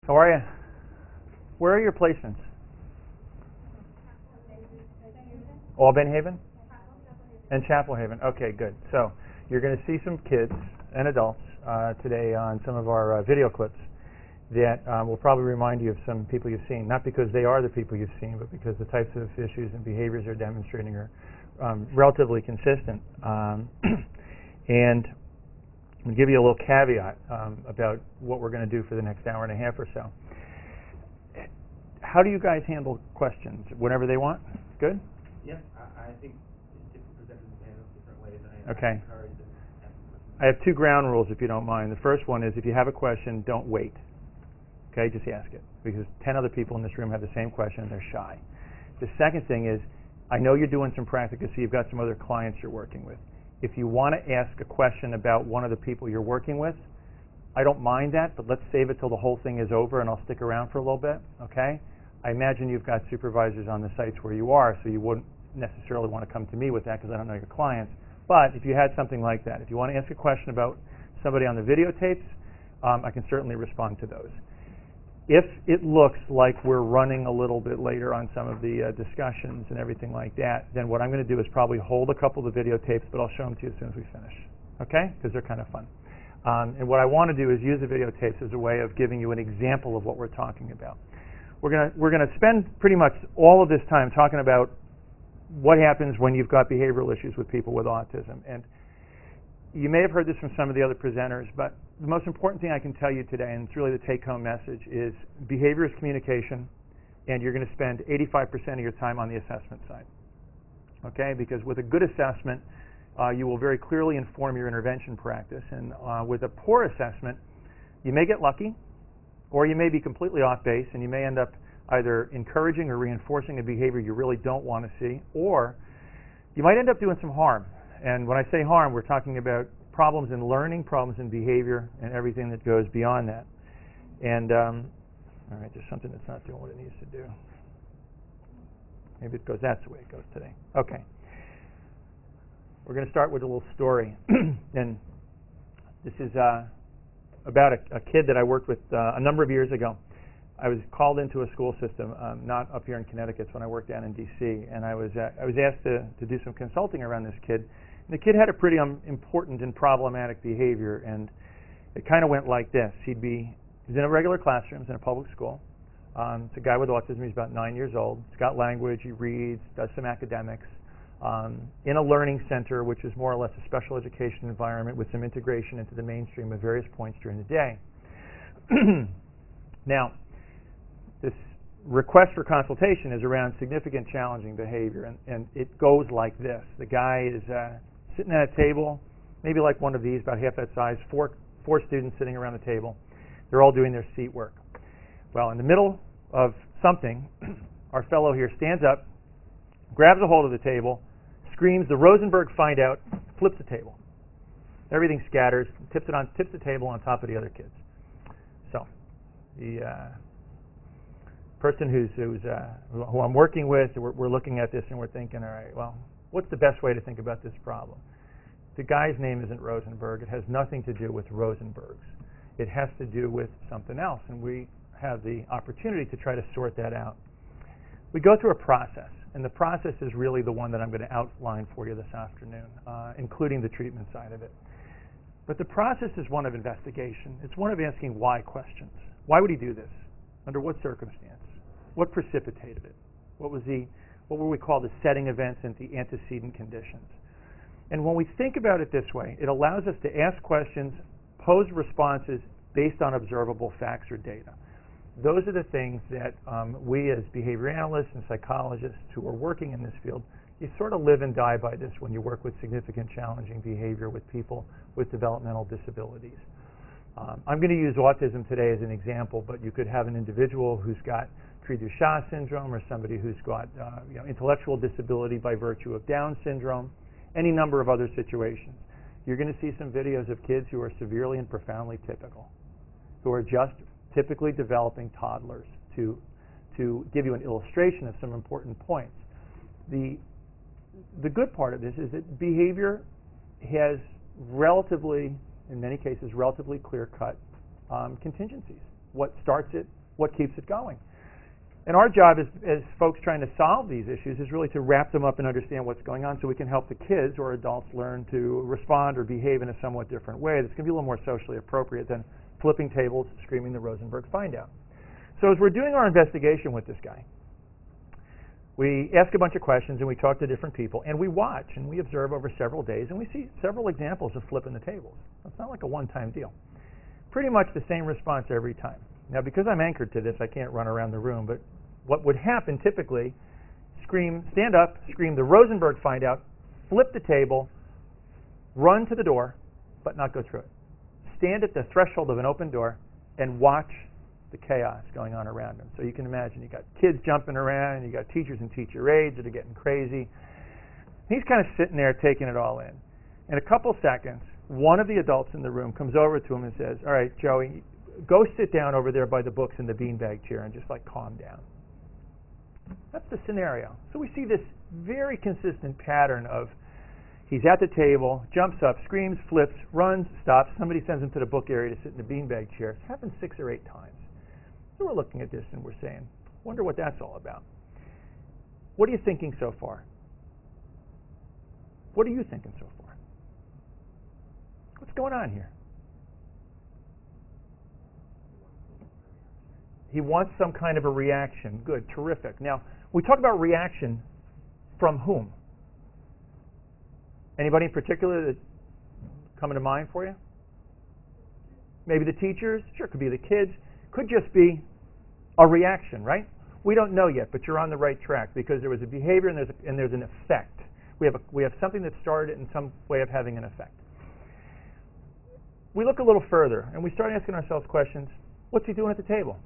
How are you? Where are your placements? Auburn Haven? And Chapel Haven. Okay, good. So you're going to see some kids and adults today on some of our video clips that will probably remind you of some people you've seen. Not because they are the people you've seen, but because the types of issues and behaviors they're demonstrating are relatively consistent. And I'm going to give you a little caveat about what we're going to do for the next hour and a half or so. How do you guys handle questions? Whenever they want? Good? Yeah, I think different presenters handle different ways. Okay. I have two ground rules, if you don't mind. The first one is if you have a question, don't wait. Okay, just ask it. Because 10 other people in this room have the same question and they're shy. The second thing is, I know you're doing some practice, so you've got some other clients you're working with. If you want to ask a question about one of the people you're working with, I don't mind that, but let's save it till the whole thing is over and I'll stick around for a little bit, okay? I imagine you've got supervisors on the sites where you are, so you wouldn't necessarily want to come to me with that because I don't know your clients. But if you had something like that, if you want to ask a question about somebody on the videotapes, I can certainly respond to those. If it looks like we're running a little bit later on some of the discussions and everything like that, then what I'm going to do is probably hold a couple of the videotapes, but I'll show them to you as soon as we finish, okay? Because they're kind of fun. And what I want to do is use the videotapes as a way of giving you an example of what we're talking about. We're going to spend pretty much all of this time talking about what happens when you've got behavioral issues with people with autism. And you may have heard this from some of the other presenters, but the most important thing I can tell you today, and it's really the take-home message, is behavior is communication, and you're going to spend 85% of your time on the assessment side. Okay? Because with a good assessment, you will very clearly inform your intervention practice. And with a poor assessment, you may get lucky, or you may be completely off base, and you may end up either encouraging or reinforcing a behavior you really don't want to see, or you might end up doing some harm. And when I say harm, we're talking about problems in learning, problems in behavior, and everything that goes beyond that. And, all right, there's something that's not doing what it needs to do. Maybe it goes, that's the way it goes today. Okay. We're going to start with a little story. And this is about a kid that I worked with a number of years ago. I was called into a school system, not up here in Connecticut, when I worked down in D.C., and I was asked to do some consulting around this kid. And the kid had a pretty important and problematic behavior, and it kind of went like this. He's in a regular classroom, he's in a public school. It's a guy with autism. He's about 9 years old. He's got language. He reads, does some academics. In a learning center, which is more or less a special education environment with some integration into the mainstream at various points during the day. Now, this request for consultation is around significant challenging behavior, and it goes like this. The guy is sitting at a table, maybe like one of these, about half that size, four students sitting around the table. They're all doing their seat work. Well, in the middle of something, our fellow here stands up, grabs a hold of the table, screams, "The Rosenberg find out," flips the table. Everything scatters, tips the table on top of the other kids. So the person who I'm working with, we're looking at this and we're thinking, all right, well, what's the best way to think about this problem? The guy's name isn't Rosenberg. It has nothing to do with Rosenbergs. It has to do with something else, and we have the opportunity to try to sort that out. We go through a process, and the process is really the one that I'm going to outline for you this afternoon, including the treatment side of it. But the process is one of investigation. It's one of asking why questions. Why would he do this? Under what circumstance? What precipitated it? What were we call the setting events and the antecedent conditions? And when we think about it this way, it allows us to ask questions, pose responses based on observable facts or data. Those are the things that we as behavior analysts and psychologists who are working in this field, you sort of live and die by this when you work with significant challenging behavior with people with developmental disabilities. I'm going to use autism today as an example, but you could have an individual who's got Cri-du-Chat syndrome or somebody who's got intellectual disability by virtue of Down syndrome, any number of other situations. You're going to see some videos of kids who are severely and profoundly typical, who are just typically developing toddlers, to give you an illustration of some important points. The good part of this is that behavior has relatively, in many cases, relatively clear-cut contingencies. What starts it, what keeps it going. And our job as folks trying to solve these issues is really to wrap them up and understand what's going on so we can help the kids or adults learn to respond or behave in a somewhat different way that's going to be a little more socially appropriate than flipping tables, screaming the Rosenberg find out. So as we're doing our investigation with this guy, we ask a bunch of questions and we talk to different people and we watch and we observe over several days and we see several examples of flipping the tables. It's not like a one-time deal. Pretty much the same response every time. Now, because I'm anchored to this, I can't run around the room, but what would happen typically, stand up, scream the Rosenberg find out, flip the table, run to the door, but not go through it. Stand at the threshold of an open door and watch the chaos going on around them. So you can imagine you got kids jumping around, you got teachers and teacher aides that are getting crazy. He's kind of sitting there taking it all in. In a couple seconds, one of the adults in the room comes over to him and says, all right, Joey, go sit down over there by the books in the beanbag chair and just calm down. That's the scenario. So we see this very consistent pattern of he's at the table, jumps up, screams, flips, runs, stops. Somebody sends him to the book area to sit in the beanbag chair. It's happened 6 or 8 times. So we're looking at this and we're saying, wonder what that's all about. What are you thinking so far? What are you thinking so far? What's going on here? He wants some kind of a reaction. Good, terrific. Now, we talk about reaction from whom? Anybody in particular that coming to mind for you? Maybe the teachers? Sure, it could be the kids. Could just be a reaction, right? We don't know yet, but you're on the right track because there was a behavior and there's an effect. We have something that started it in some way of having an effect. We look a little further and we start asking ourselves questions. What's he doing at the table?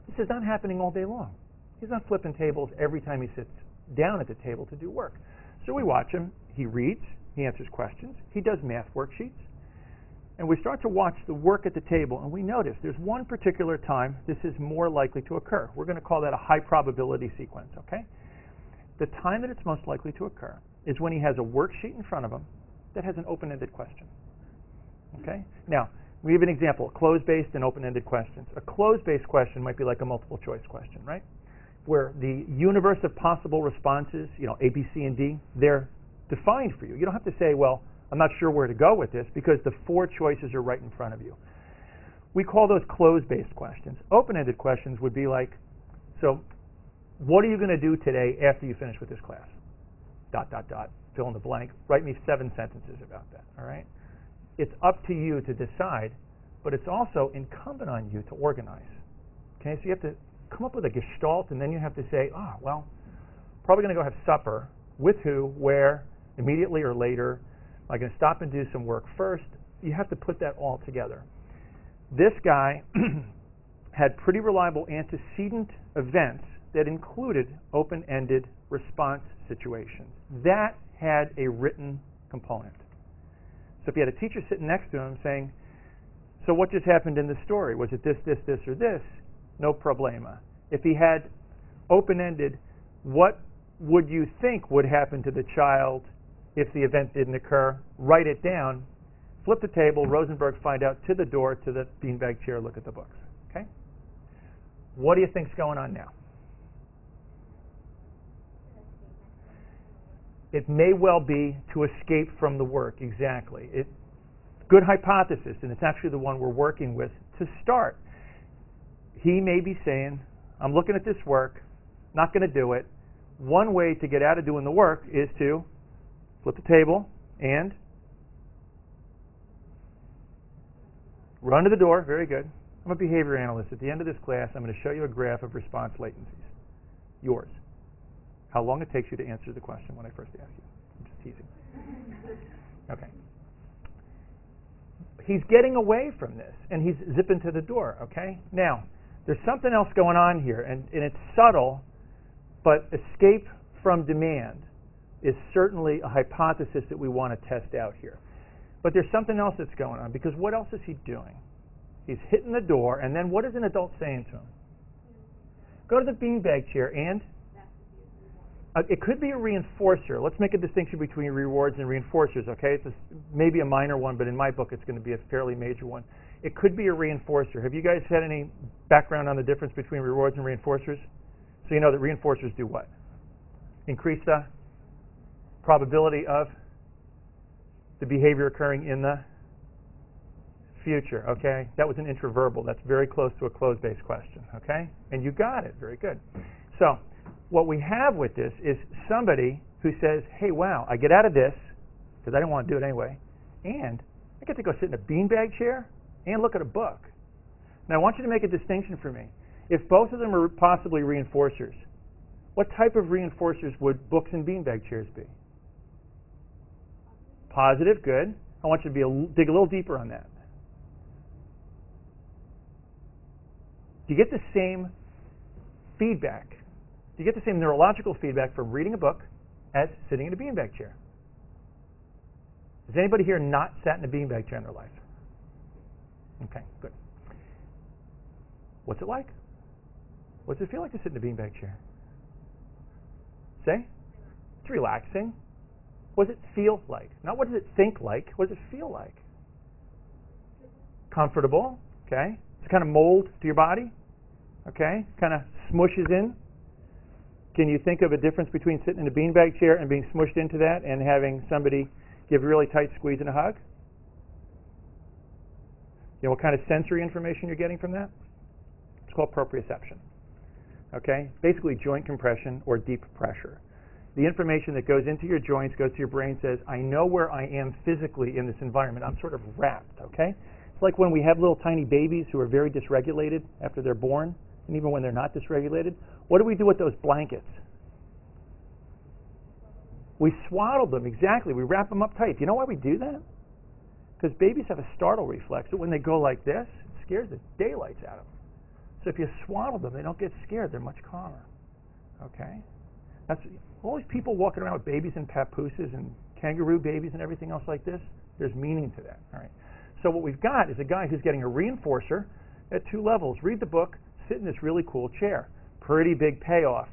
This is not happening all day long. He's not flipping tables every time he sits down at the table to do work. So we watch him. He reads. He answers questions. He does math worksheets. And we start to watch the work at the table, and we notice there's one particular time this is more likely to occur. We're going to call that a high probability sequence, okay? The time that it's most likely to occur is when he has a worksheet in front of him that has an open-ended question, okay? Now, we have an example, closed-based and open-ended questions. A closed-based question might be like a multiple-choice question, right? Where the universe of possible responses, A, B, C, and D, they're defined for you. You don't have to say, well, I'm not sure where to go with this because the 4 choices are right in front of you. We call those closed-based questions. Open-ended questions would be like, so what are you going to do today after you finish with this class? ... Fill in the blank. Write me 7 sentences about that, all right? It's up to you to decide, but it's also incumbent on you to organize. Okay, so you have to come up with a gestalt, and then you have to say, probably going to go have supper. With who, where, immediately or later. Am I going to stop and do some work first? You have to put that all together. This guy had pretty reliable antecedent events that included open-ended response situations. That had a written component. So if you had a teacher sitting next to him saying, so what just happened in the story? Was it this, this, this, or this? No problema. If he had open-ended, what would you think would happen to the child if the event didn't occur? Write it down, flip the table, Rosenberg find out, to the door, to the beanbag chair, look at the books. Okay? What do you think's going on now? It may well be to escape from the work, exactly. Good hypothesis, and it's actually the one we're working with to start. He may be saying, I'm looking at this work, not going to do it. One way to get out of doing the work is to flip the table and run to the door. Very good. I'm a behavior analyst. At the end of this class, I'm going to show you a graph of response latencies. Yours. How long it takes you to answer the question when I first ask you. I'm just teasing. Okay. He's getting away from this, and he's zipping to the door, okay? Now, there's something else going on here, and it's subtle, but escape from demand is certainly a hypothesis that we want to test out here. But there's something else that's going on, because what else is he doing? He's hitting the door, and then what is an adult saying to him? Go to the beanbag chair, and? It could be a reinforcer. Let's make a distinction between rewards and reinforcers, okay? It's maybe a minor one, but in my book it's going to be a fairly major one. It could be a reinforcer. Have you guys had any background on the difference between rewards and reinforcers? So you know that reinforcers do what? Increase the probability of the behavior occurring in the future, okay? That was an intraverbal. That's very close to a closed-based question, okay? And you got it. Very good. So what we have with this is somebody who says, hey, wow, I get out of this, because I didn't want to do it anyway, and I get to go sit in a beanbag chair and look at a book. Now, I want you to make a distinction for me. If both of them are possibly reinforcers, what type of reinforcers would books and beanbag chairs be? Positive, good. I want you to dig a little deeper on that. Do you get the same feedback? Do you get the same neurological feedback from reading a book as sitting in a beanbag chair? Has anybody here not sat in a beanbag chair in their life? Okay, good. What's it like? What does it feel like to sit in a beanbag chair? Say? It's relaxing. What does it feel like? Not what does it think like. What does it feel like? Comfortable. Okay. It's kind of mold to your body. Okay. Kind of smushes in. Can you think of a difference between sitting in a beanbag chair and being smushed into that and having somebody give a really tight squeeze and a hug? You know what kind of sensory information you're getting from that? It's called proprioception. Okay? Basically joint compression or deep pressure. The information that goes into your joints, goes to your brain, says, I know where I am physically in this environment. I'm sort of wrapped, okay? It's like when we have little tiny babies who are very dysregulated after they're born, and even when they're not dysregulated. What do we do with those blankets? We swaddle them, exactly. We wrap them up tight. Do you know why we do that? Because babies have a startle reflex. So when they go like this, it scares the daylights out of them. So if you swaddle them, they don't get scared. They're much calmer. Okay? That's all these people walking around with babies and papooses and kangaroo babies and everything else like this. There's meaning to that. All right. So what we've got is a guy who's getting a reinforcer at two levels. Read the book, sit in this really cool chair. Pretty big payoff.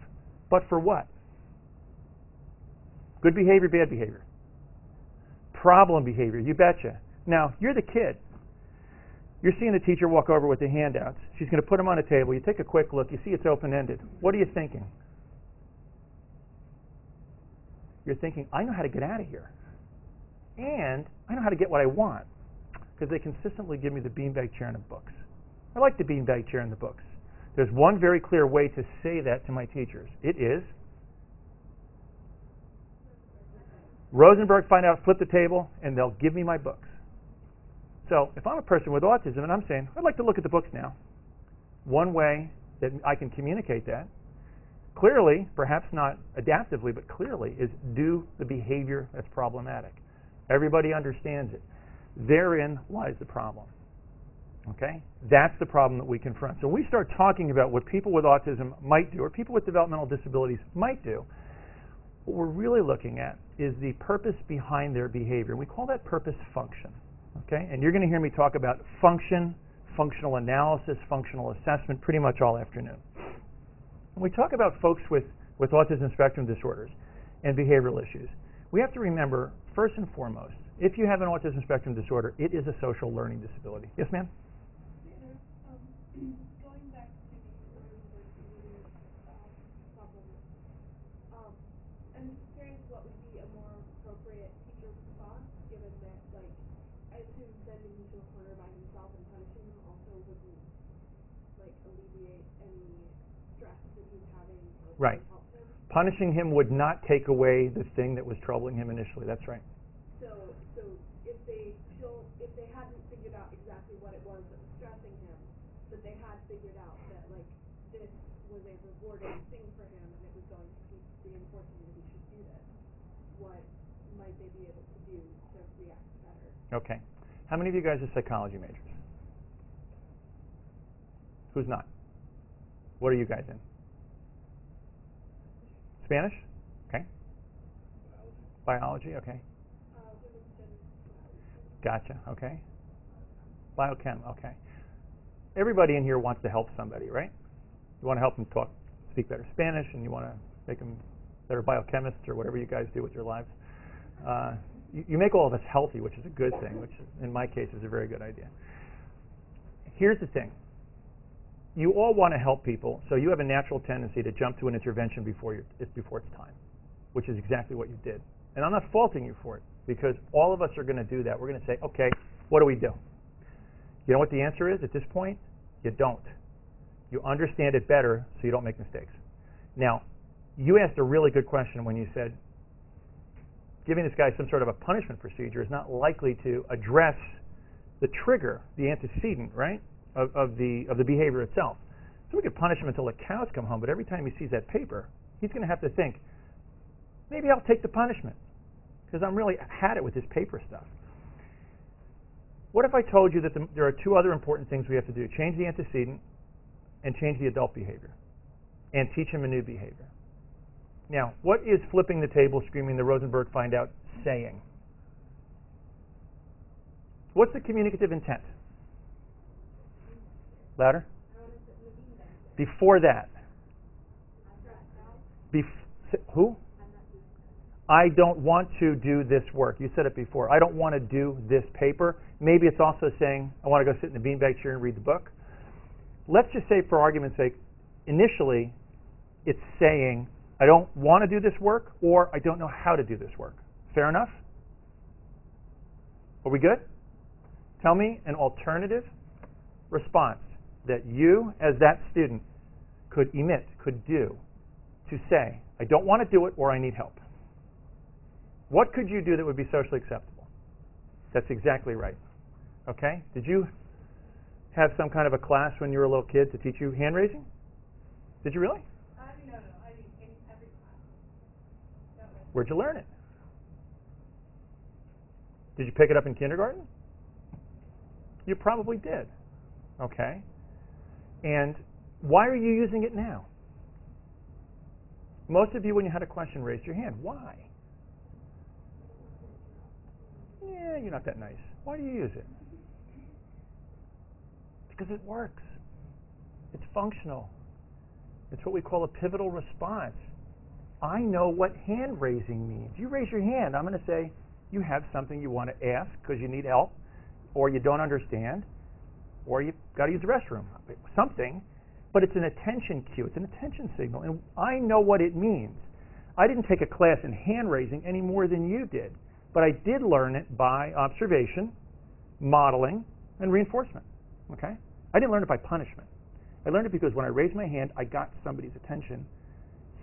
But for what? Good behavior, bad behavior. Problem behavior, you betcha. Now, you're the kid. You're seeing the teacher walk over with the handouts. She's going to put them on a table. You take a quick look. You see it's open-ended. What are you thinking? You're thinking, I know how to get out of here. And I know how to get what I want. Because they consistently give me the beanbag chair and the books. I like the beanbag chair and the books. There's one very clear way to say that to my teachers. It is Rosenberg, find out, flip the table, and they'll give me my books. So if I'm a person with autism and I'm saying, I'd like to look at the books now, one way that I can communicate that, clearly, perhaps not adaptively, but clearly, is do the behavior that's problematic. Everybody understands it. Therein lies the problem. Okay? That's the problem that we confront. So when we start talking about what people with autism might do, or people with developmental disabilities might do, what we're really looking at is the purpose behind their behavior. We call that purpose function. Okay? And you're going to hear me talk about function, functional analysis, functional assessment pretty much all afternoon. When we talk about folks with autism spectrum disorders and behavioral issues, we have to remember, first and foremost, if you have an autism spectrum disorder, it is a social learning disability. Yes, ma'am? Going back to the Rosenberg behavior problem, I'm curious what would be a more appropriate teacher response, given that, like, I assume sending him to a corner by himself and punishing him also wouldn't, like, alleviate any stress that he's having or right. help him. Punishing him would not take away the thing that was troubling him initially. That's right. So if they hadn't figured out exactly what it was that was stressing him, but they had figured out that, like, this was a rewarding thing for him and it was going to keep reinforcing that he should do this, what might they be able to do to react better? Okay. How many of you guys are psychology majors? Who's not? What are you guys in? Spanish? Okay. Biology? Okay. Gotcha. Okay. Biochem? Okay. Everybody in here wants to help somebody, right? You want to help them speak better Spanish, and you want to make them better biochemists or whatever you guys do with your lives. You make all of us healthy, which is a good thing, which in my case is a very good idea. Here's the thing. You all want to help people, so you have a natural tendency to jump to an intervention before it's time, which is exactly what you did. And I'm not faulting you for it, because all of us are going to do that. We're going to say, okay, what do we do? You know what the answer is at this point? You don't. You understand it better so you don't make mistakes. Now, you asked a really good question when you said giving this guy some sort of a punishment procedure is not likely to address the trigger, the antecedent, right, of the behavior itself. So we could punish him until the cows come home, but every time he sees that paper, he's going to have to think, maybe I'll take the punishment because I'm really had it with this paper stuff. What if I told you that there are two other important things we have to do? Change the antecedent and change the adult behavior and teach him a new behavior. Now, what is flipping the table, screaming the Rosenberg find out saying? What's the communicative intent? Louder? Before that. Who? I don't want to do this work. You said it before. I don't want to do this paper. Maybe it's also saying, I want to go sit in the beanbag chair and read the book. Let's just say, for argument's sake, initially, it's saying, I don't want to do this work, or I don't know how to do this work. Fair enough? Are we good? Tell me an alternative response that you, as that student, could emit, could do, to say, I don't want to do it, or I need help. What could you do that would be socially acceptable? That's exactly right. Okay? Did you have some kind of a class when you were a little kid to teach you hand raising? Did you really? No. I mean, in every class. Where'd you learn it? Did you pick it up in kindergarten? You probably did. Okay. And why are you using it now? Most of you, when you had a question, raised your hand. Why? Yeah, you're not that nice. Why do you use it? Because it works. It's functional. It's what we call a pivotal response. I know what hand raising means. You raise your hand, I'm going to say you have something you want to ask because you need help, or you don't understand, or you've got to use the restroom. Something, but it's an attention cue. It's an attention signal, and I know what it means. I didn't take a class in hand raising any more than you did, but I did learn it by observation, modeling, and reinforcement. Okay? I didn't learn it by punishment. I learned it because when I raised my hand, I got somebody's attention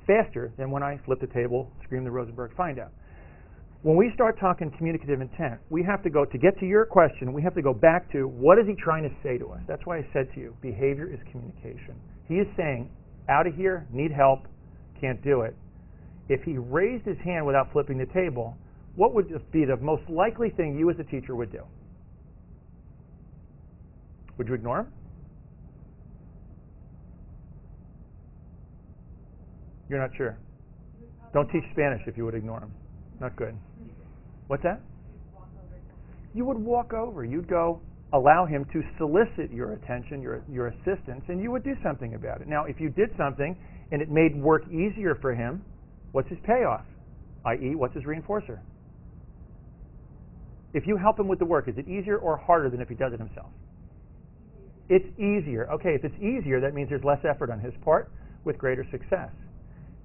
faster than when I flipped the table, screamed the Rosenberg find out. When we start talking communicative intent, we have to go, to get to your question, we have to go back to what is he trying to say to us? That's why I said to you, behavior is communication. He is saying, out of here, need help, can't do it. If he raised his hand without flipping the table, what would be the most likely thing you as a teacher would do? Would you ignore him? You're not sure. Don't teach Spanish if you would ignore him. Not good. What's that? You would walk over. You'd go allow him to solicit your attention, your assistance, and you would do something about it. Now, if you did something and it made work easier for him, what's his payoff? I.e., what's his reinforcer? If you help him with the work, is it easier or harder than if he does it himself? It's easier. Okay, if it's easier, that means there's less effort on his part with greater success.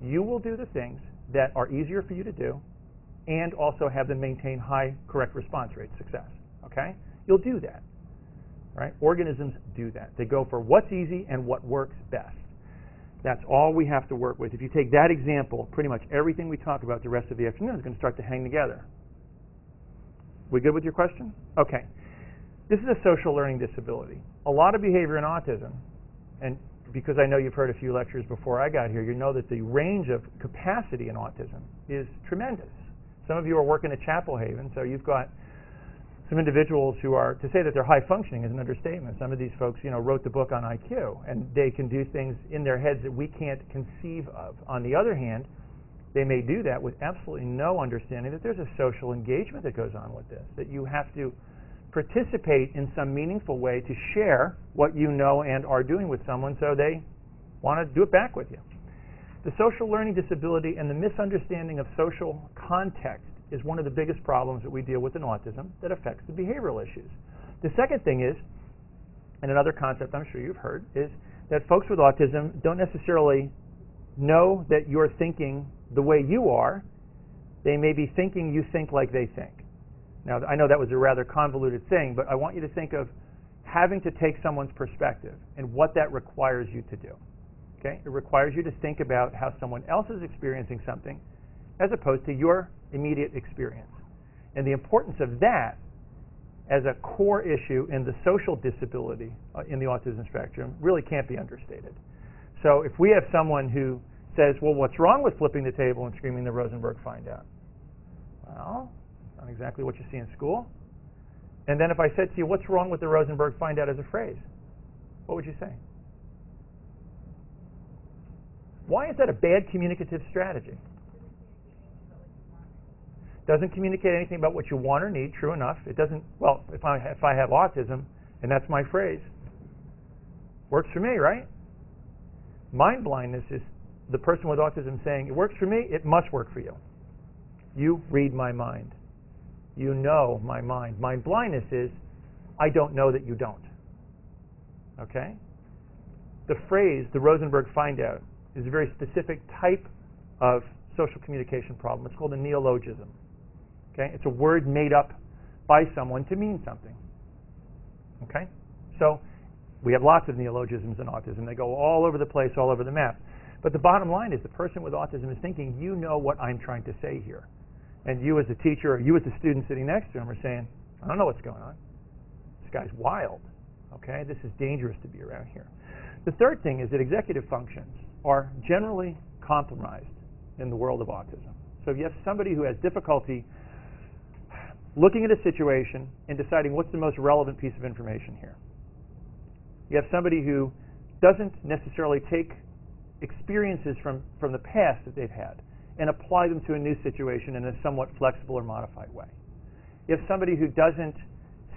You will do the things that are easier for you to do and also have them maintain high correct response rate success. Okay? You'll do that. Right? Organisms do that. They go for what's easy and what works best. That's all we have to work with. If you take that example, pretty much everything we talk about the rest of the afternoon is going to start to hang together. We good with your question? Okay. This is a social learning disability. A lot of behavior in autism, and because I know you've heard a few lectures before I got here, you know that the range of capacity in autism is tremendous. Some of you are working at Chapel Haven, so you've got some individuals who are, to say that they're high functioning is an understatement. Some of these folks, wrote the book on IQ, and they can do things in their heads that we can't conceive of. On the other hand, they may do that with absolutely no understanding that there's a social engagement that goes on with this, that you have to participate in some meaningful way to share what you know and are doing with someone so they want to do it back with you. The social learning disability and the misunderstanding of social context is one of the biggest problems that we deal with in autism that affects the behavioral issues. The second thing is and another concept I'm sure you've heard, is that folks with autism don't necessarily know that you're thinking the way you are. They may be thinking you think like they think. Now, I know that was a rather convoluted thing, but I want you to think of having to take someone's perspective and what that requires you to do. Okay? It requires you to think about how someone else is experiencing something as opposed to your immediate experience. And the importance of that as a core issue in the social disability in the autism spectrum really can't be understated. So if we have someone who says, well, what's wrong with flipping the table and screaming the Rosenberg find out? Well, not exactly what you see in school. And then if I said to you, what's wrong with the Rosenberg find out as a phrase? What would you say? Why is that a bad communicative strategy? Doesn't communicate anything about what you want or need, true enough. It doesn't, well, if I have autism, and that's my phrase, works for me, right? Mind blindness is the person with autism saying, it works for me, it must work for you. You read my mind. You know my mind. Mind blindness is, I don't know that you don't. Okay? The phrase, the Rosenberg find out, is a very specific type of social communication problem. It's called a neologism. Okay? It's a word made up by someone to mean something. Okay? So we have lots of neologisms in autism. They go all over the place, all over the map. But the bottom line is the person with autism is thinking, you know what I'm trying to say here. And you as a teacher or you as a student sitting next to him are saying, I don't know what's going on. This guy's wild. Okay? This is dangerous to be around here. The third thing is that executive functions are generally compromised in the world of autism. So if you have somebody who has difficulty looking at a situation and deciding what's the most relevant piece of information here. You have somebody who doesn't necessarily take experiences from the past that they've had and apply them to a new situation in a somewhat flexible or modified way. You have somebody who doesn't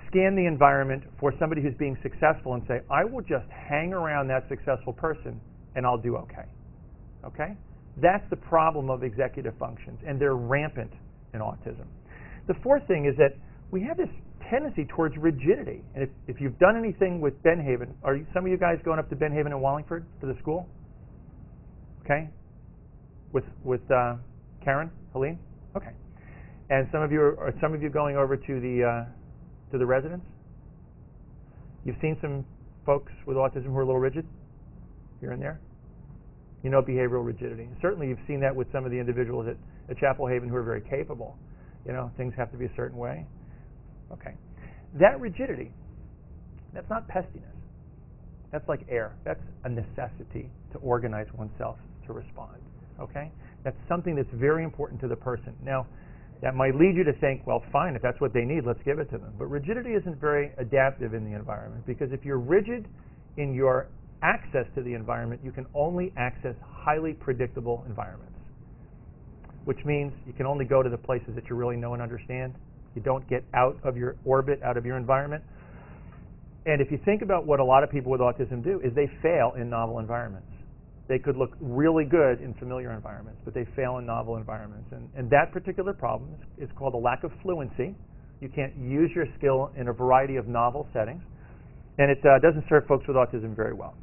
scan the environment for somebody who's being successful and say, I will just hang around that successful person and I'll do okay. Okay? That's the problem of executive functions, and they're rampant in autism. The fourth thing is that we have this tendency towards rigidity. And if you've done anything with Benhaven, are some of you guys going up to Benhaven and Wallingford to the school? Okay? With Karen, Helene? Okay. And some of you are some of you going over to the residence? You've seen some folks with autism who are a little rigid here and there? You know behavioral rigidity. Certainly you've seen that with some of the individuals at Chapel Haven who are very capable. You know, things have to be a certain way. Okay. That rigidity, that's not pestiness. That's like air. That's a necessity to organize oneself to respond. Okay? That's something that's very important to the person. Now, that might lead you to think, well, fine, if that's what they need, let's give it to them. But rigidity isn't very adaptive in the environment, because if you're rigid in your access to the environment, you can only access highly predictable environments, which means you can only go to the places that you really know and understand. You don't get out of your orbit, out of your environment. And if you think about what a lot of people with autism do, is they fail in novel environments. They could look really good in familiar environments, but they fail in novel environments. And that particular problem is called a lack of fluency. You can't use your skill in a variety of novel settings, and it doesn't serve folks with autism very well.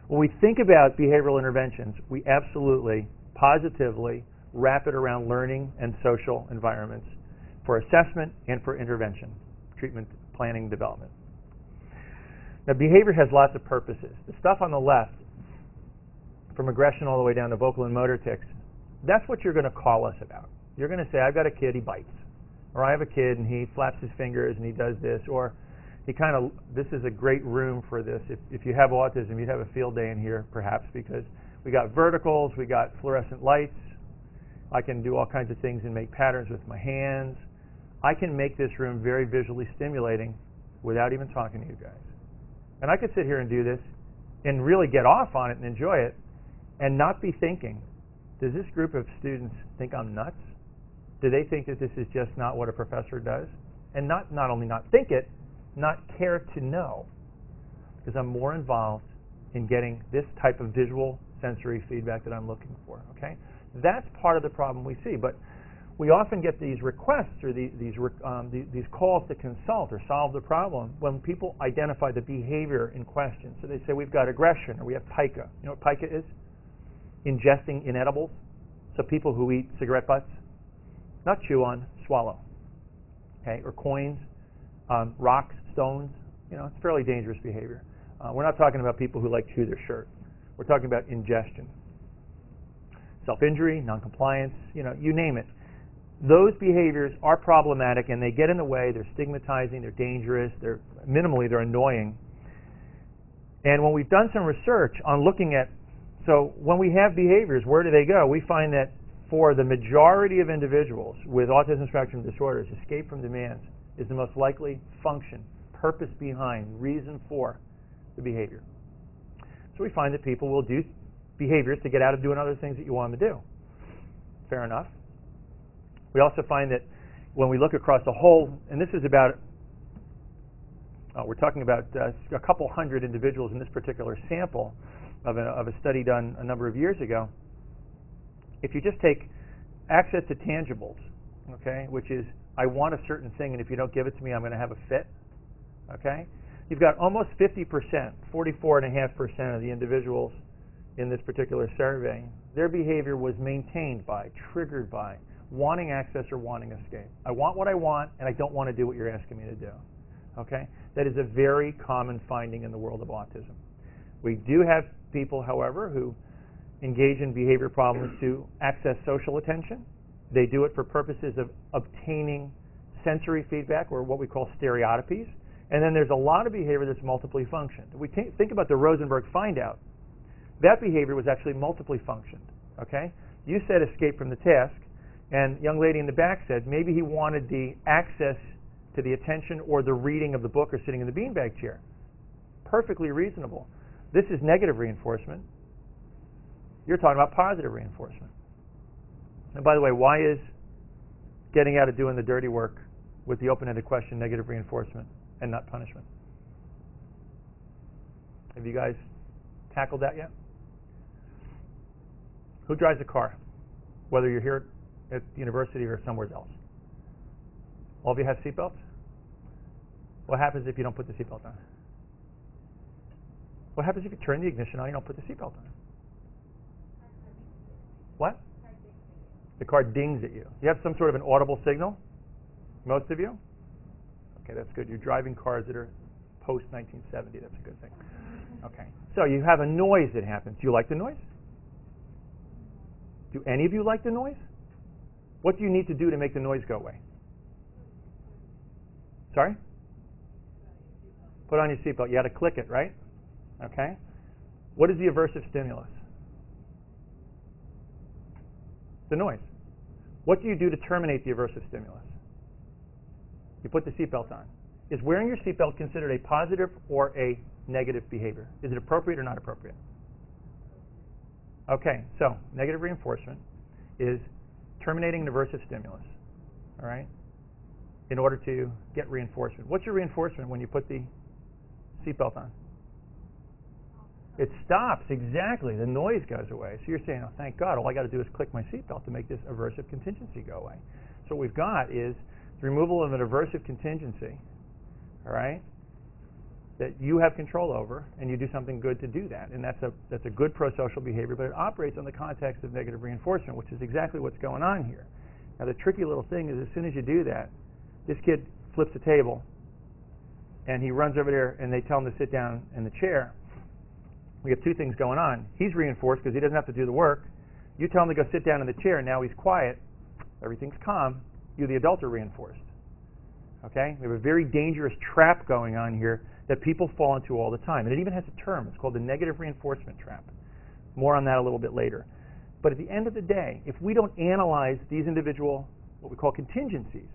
When we think about behavioral interventions, we absolutely, positively wrap it around learning and social environments for assessment and for intervention, treatment, planning, development. Now, behavior has lots of purposes. The stuff on the left, from aggression all the way down to vocal and motor tics, that's what you're going to call us about. You're going to say, I've got a kid, he bites. Or I have a kid and he flaps his fingers and he does this. Or he kind of, this is a great room for this. If you have autism, you'd have a field day in here, perhaps, because we got verticals, we got fluorescent lights. I can do all kinds of things and make patterns with my hands. I can make this room very visually stimulating without even talking to you guys. And I could sit here and do this and really get off on it and enjoy it and not be thinking, does this group of students think I'm nuts? Do they think that this is just not what a professor does? And not only not think it, not care to know, because I'm more involved in getting this type of visual sensory feedback that I'm looking for. Okay? That's part of the problem we see. But we often get these requests or these calls to consult or solve the problem when people identify the behavior in question. So they say we've got aggression or we have pica. You know what pica is? Ingesting inedibles. So people who eat cigarette butts, not chew on, swallow. Okay, or coins, rocks, stones. You know, it's fairly dangerous behavior. We're not talking about people who like chew their shirt. We're talking about ingestion. Self-injury, non-compliance, you know, you name it. Those behaviors are problematic and they get in the way. They're stigmatizing, they're dangerous, they're annoying. And when we've done some research on looking at, so when we have behaviors, where do they go? We find that for the majority of individuals with autism spectrum disorders, escape from demands is the most likely function, purpose behind, reason for the behavior. So we find that people will do behaviors to get out of doing other things that you want them to do. Fair enough. We also find that when we look across the whole, and this is about, we're talking about a couple hundred individuals in this particular sample of a study done a number of years ago. If you just take access to tangibles, okay, which is I want a certain thing and if you don't give it to me I'm going to have a fit, okay, you've got almost 50%, 44.5% of the individuals in this particular survey, their behavior was maintained by, triggered by, wanting access or wanting escape. I want what I want and I don't want to do what you're asking me to do. Okay? That is a very common finding in the world of autism. We do have people, however, who engage in behavior problems to access social attention. They do it for purposes of obtaining sensory feedback or what we call stereotypies. And then there's a lot of behavior that's multiply functioned. We think about the Rosenberg find out. That behavior was actually multiply functioned. Okay? You said escape from the task, and young lady in the back said maybe he wanted the access to the attention or the reading of the book or sitting in the beanbag chair. Perfectly reasonable. This is negative reinforcement. You're talking about positive reinforcement. And by the way, why is getting out of doing the dirty work with the open-ended question negative reinforcement and not punishment? Have you guys tackled that yet? Who drives a car? Whether you're here at the university or somewhere else. All of you have seatbelts? What happens if you don't put the seatbelt on? What happens if you turn the ignition on and you don't put the seatbelt on? What? The car dings at you. You have some sort of an audible signal? Most of you? Okay, that's good. You're driving cars that are post-1970. That's a good thing. Okay. So you have a noise that happens. Do you like the noise? Do any of you like the noise? What do you need to do to make the noise go away? Sorry? Put on your seatbelt. You had to click it, right? Okay. What is the aversive stimulus? The noise. What do you do to terminate the aversive stimulus? You put the seatbelt on. Is wearing your seatbelt considered a positive or a negative behavior? Is it appropriate or not appropriate? Okay, so negative reinforcement is terminating an aversive stimulus, all right, in order to get reinforcement. What's your reinforcement when you put the seatbelt on? It stops, exactly. The noise goes away. So you're saying, oh, thank God, all I got to do is click my seatbelt to make this aversive contingency go away. So what we've got is the removal of an aversive contingency, all right, that you have control over, and you do something good to do that. And that's a good pro-social behavior, but it operates on the context of negative reinforcement, which is exactly what's going on here. Now, the tricky little thing is as soon as you do that, this kid flips a table, and he runs over there, and they tell him to sit down in the chair. We have two things going on. He's reinforced because he doesn't have to do the work. You tell him to go sit down in the chair, and now he's quiet. Everything's calm. You, the adult, are reinforced. Okay? We have a very dangerous trap going on here that people fall into all the time. And it even has a term. It's called the negative reinforcement trap. More on that a little bit later. But at the end of the day, if we don't analyze these individual, what we call contingencies,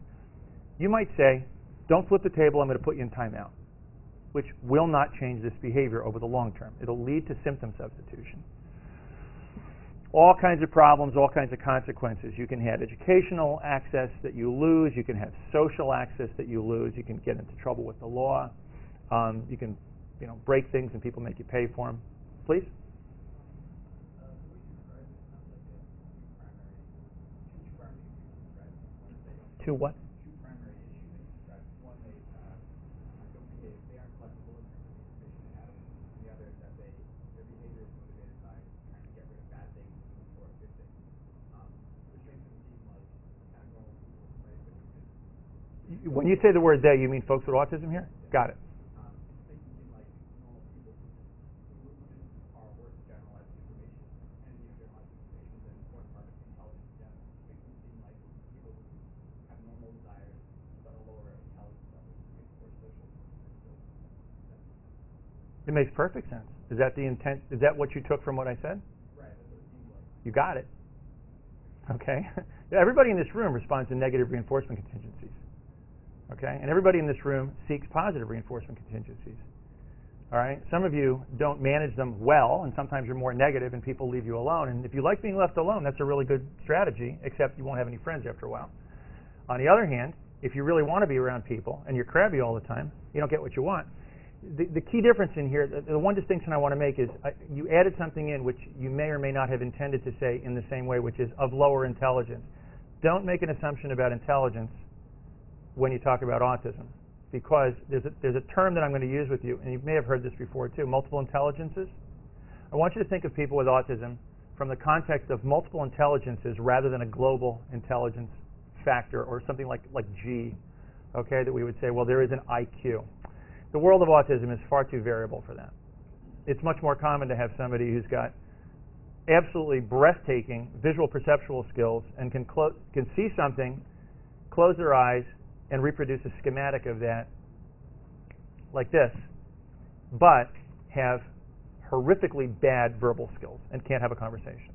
you might say, don't flip the table, I'm going to put you in timeout, which will not change this behavior over the long term. It'll lead to symptom substitution. All kinds of problems, all kinds of consequences. You can have educational access that you lose. You can have social access that you lose. You can get into trouble with the law. You can, break things and people make you pay for them. Please? Two what? Two primary issues that you described. One, they don't behave, they aren't flexible in terms of the information they have. And the other is that their behavior is motivated by trying to get rid of bad things and look for good things. The strengths seem like kind of normal people, right? But you could, When you say the word they, you mean folks with autism here? yeah. Got it. Things seem like normal people who are worth generalized information, and generalized information is an important part of intelligence. Yeah, makes them seem like people who have normal desires but a lower intelligence level, maybe more social. It makes perfect sense. Is that the intent? Is that what you took from what I said? Right, that's what it seems like. You got it. Okay. Everybody in this room responds to negative reinforcement contingencies. Okay? And everybody in this room seeks positive reinforcement contingencies. All right? Some of you don't manage them well, and sometimes you're more negative and people leave you alone. And if you like being left alone, that's a really good strategy, except you won't have any friends after a while. On the other hand, if you really want to be around people and you're crabby all the time, you don't get what you want. The key difference in here, the one distinction I want to make is you added something in which you may or may not have intended to say in the same way, which is of lower intelligence. Don't make an assumption about intelligence when you talk about autism, because there's a term that I'm going to use with you, and you may have heard this before too, multiple intelligences. I want you to think of people with autism from the context of multiple intelligences rather than a global intelligence factor or something like G, okay, that we would say, well, there is an IQ. The world of autism is far too variable for that. It's much more common to have somebody who's got absolutely breathtaking visual perceptual skills and can see something, close their eyes, and reproduce a schematic of that like this, but have horrifically bad verbal skills and can't have a conversation.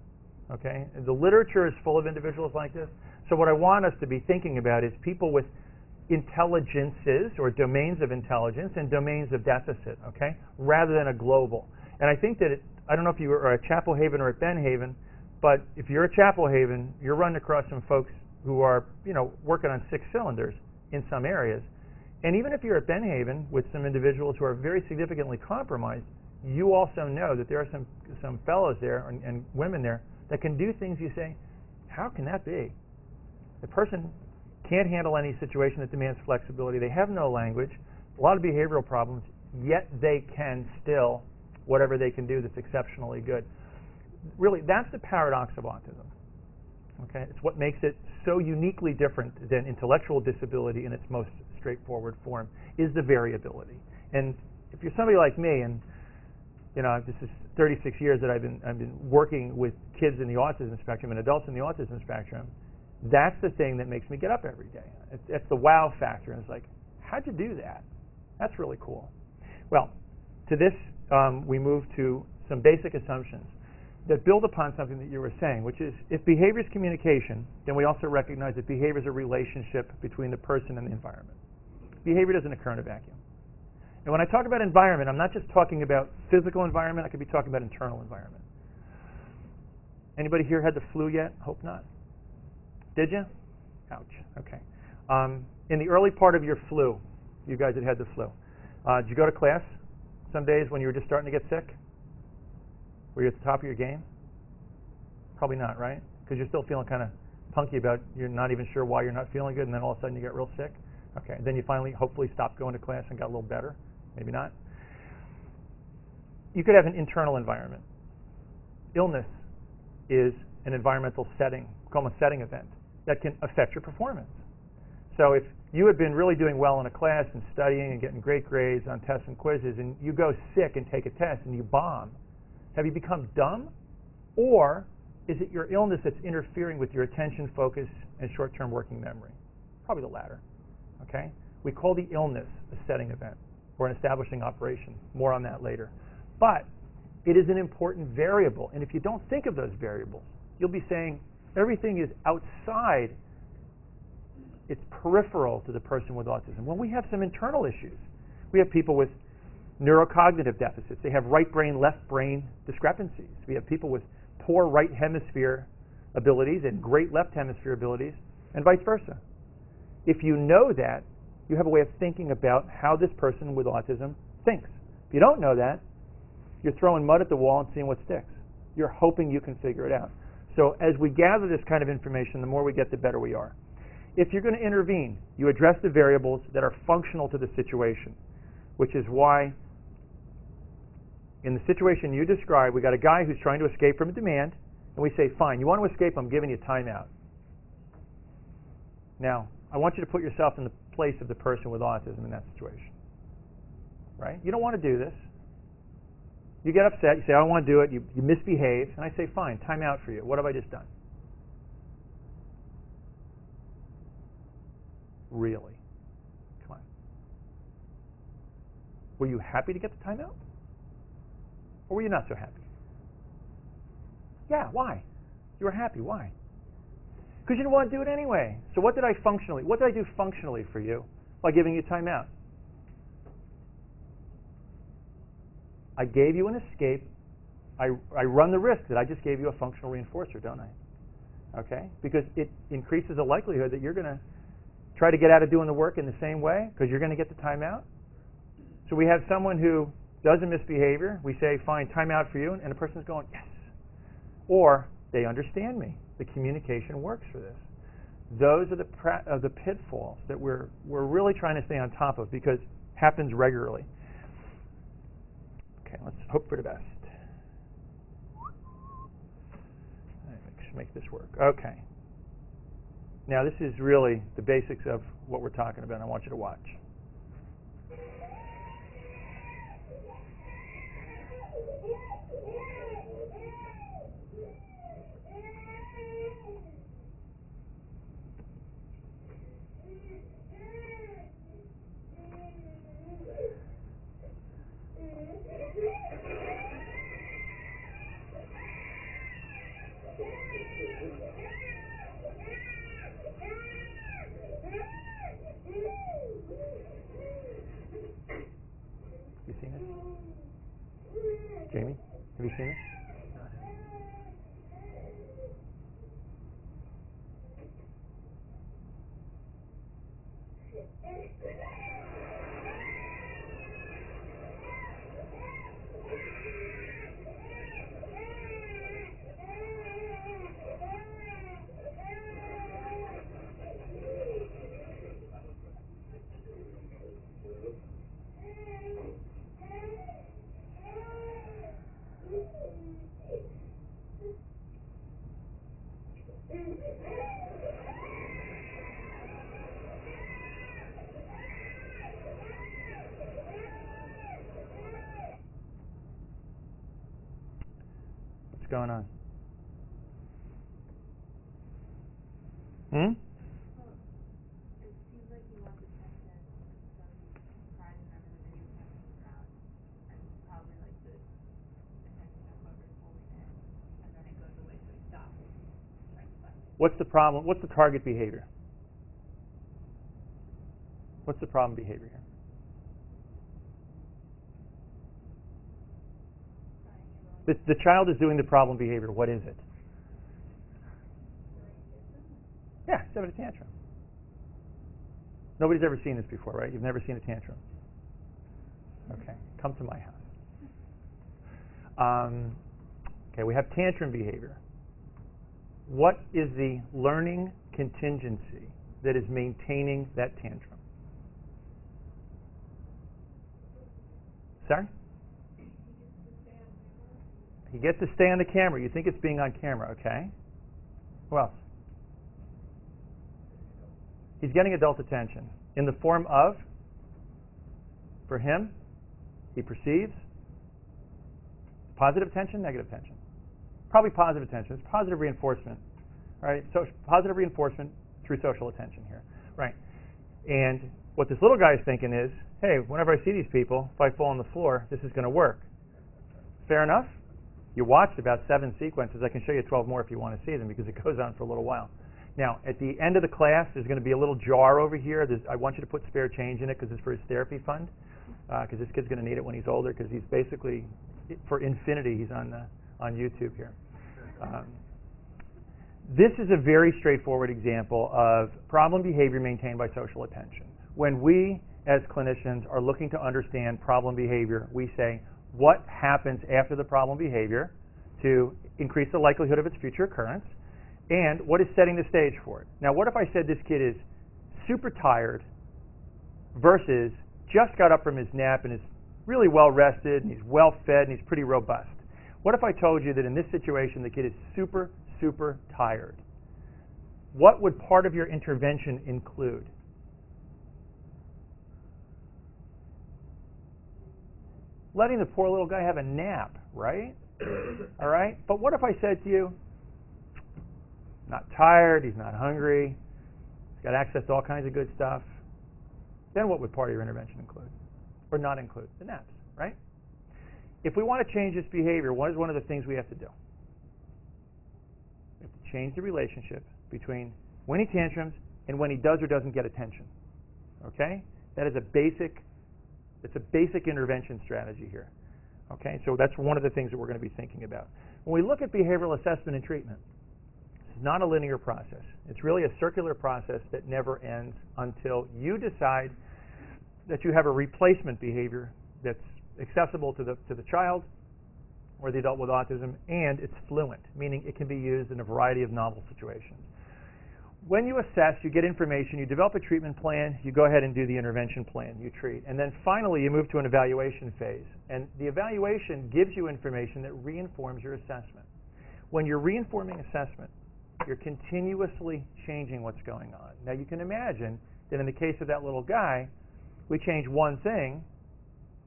Okay? The literature is full of individuals like this. So what I want us to be thinking about is people with intelligences or domains of intelligence and domains of deficit, okay, rather than a global. And I think that I don't know if you are at Chapel Haven or at Ben Haven, but if you're at Chapel Haven, you're running across some folks who are, working on 6 cylinders in some areas. And even if you're at Ben Haven with some individuals who are very significantly compromised, you also know that there are some fellows there and women there that can do things you say, how can that be? The person can't handle any situation that demands flexibility. They have no language, a lot of behavioral problems, yet they can still, whatever they can do that's exceptionally good. Really, that's the paradox of autism. Okay? It's what makes it so uniquely different than intellectual disability in its most straightforward form, is the variability. And if you're somebody like me, and this is 36 years that I've been working with kids in the autism spectrum and adults in the autism spectrum, that's the thing that makes me get up every day. It's the wow factor. And it's like, how'd you do that? That's really cool. Well, to this, we move to some basic assumptions that build upon something that you were saying, which is if behavior is communication, then we also recognize that behavior is a relationship between the person and the environment. Behavior doesn't occur in a vacuum. And when I talk about environment, I'm not just talking about physical environment, I could be talking about internal environment. Anybody here had the flu yet? Hope not. Did you? Ouch. Okay. In the early part of your flu, you guys that had the flu, did you go to class some days when you were just starting to get sick? Were you at the top of your game? Probably not, right? Because you're still feeling kind of punky about you're not even sure why you're not feeling good, and then all of a sudden you get real sick. Okay. Then you finally, hopefully, stopped going to class and got a little better. Maybe not. You could have an internal environment. Illness is an environmental setting, we call them a setting event, that can affect your performance. So if you had been really doing well in a class and studying and getting great grades on tests and quizzes, and you go sick and take a test and you bomb, have you become dumb? Or is it your illness that's interfering with your attention, focus, and short-term working memory? Probably the latter. Okay? We call the illness a setting event or an establishing operation. More on that later. But it is an important variable, and if you don't think of those variables, you'll be saying everything is outside, it's peripheral to the person with autism. Well, we have some internal issues. We have people with neurocognitive deficits. They have right brain, left brain discrepancies. We have people with poor right hemisphere abilities and great left hemisphere abilities, and vice versa. If you know that, you have a way of thinking about how this person with autism thinks. If you don't know that, you're throwing mud at the wall and seeing what sticks. You're hoping you can figure it out. So as we gather this kind of information, the more we get, the better we are. if you're going to intervene, you address the variables that are functional to the situation, which is why in the situation you described, we got a guy who's trying to escape from a demand, and we say, fine, you want to escape, I'm giving you timeout. Now, I want you to put yourself in the place of the person with autism in that situation. Right? You don't want to do this. You get upset, you say, I don't want to do it, you misbehave, and I say, fine, time out for you. What have I just done? Really? Come on. Were you happy to get the timeout? Or were you not so happy? Yeah, why? You were happy, why? Because you didn't want to do it anyway. So what did I do functionally for you by giving you timeout? I gave you an escape. I run the risk that I just gave you a functional reinforcer, don't I? Okay? Because it increases the likelihood that you're going to try to get out of doing the work in the same way because you're going to get the timeout. So we have someone who does a misbehavior. We say, fine, timeout for you. And the person's going, yes. Or they understand me. The communication works for this. Those are the pitfalls that we're really trying to stay on top of because it happens regularly. Okay, let's hope for the best. Let's make this work. Okay. Now this is really the basics of what we're talking about. I want you to watch. You seen it? Jamie, have you seen it? What's going on? Well, it seems like he wants attention, so he's trying to remember the video camera around, and probably like the attention of whoever's holding it, and then it goes away, so he stops trying to find it. What's the problem? What's the target behavior? What's the problem behavior here? The child is doing the problem behavior. What is it? Yeah, he's having a tantrum. Nobody's ever seen this before, right? You've never seen a tantrum. Okay, come to my house. Okay, we have tantrum behavior. What is the learning contingency that is maintaining that tantrum? Sorry? He gets to stay on the camera. You think it's being on camera, okay? Who else? He's getting adult attention in the form of, for him, he perceives positive attention, negative attention. Probably positive attention. It's positive reinforcement, right? So positive reinforcement through social attention here, right? And what this little guy is thinking is, hey, whenever I see these people, if I fall on the floor, this is going to work. Fair enough? You watched about 7 sequences. I can show you 12 more if you want to see them because it goes on for a little while. Now, at the end of the class, there's going to be a little jar over here. I want you to put spare change in it because it's for his therapy fund. Because this kid's going to need it when he's older because he's basically, for infinity, he's on YouTube here. This is a very straightforward example of problem behavior maintained by social attention. When we, as clinicians, are looking to understand problem behavior, we say, what happens after the problem behavior to increase the likelihood of its future occurrence? And what is setting the stage for it? Now, what if I said this kid is super tired versus just got up from his nap and is really well rested and he's well fed and he's pretty robust? What if I told you that in this situation the kid is super, super tired? What would part of your intervention include? Letting the poor little guy have a nap, right? All right? But what if I said to you, not tired, he's not hungry, he's got access to all kinds of good stuff? Then what would part of your intervention include? Or not include? The naps, right? If we want to change this behavior, what is one of the things we have to do? We have to change the relationship between when he tantrums and when he does or doesn't get attention. Okay? That is it's a basic intervention strategy here. Okay? So that's one of the things that we're going to be thinking about. When we look at behavioral assessment and treatment, it's not a linear process. It's really a circular process that never ends until you decide that you have a replacement behavior that's accessible to the child or the adult with autism, and it's fluent, meaning it can be used in a variety of novel situations. When you assess, you get information, you develop a treatment plan, you go ahead and do the intervention plan, you treat, and then finally you move to an evaluation phase. And the evaluation gives you information that reinforms your assessment. When you're reinforming assessment, you're continuously changing what's going on. Now you can imagine that in the case of that little guy, we change one thing.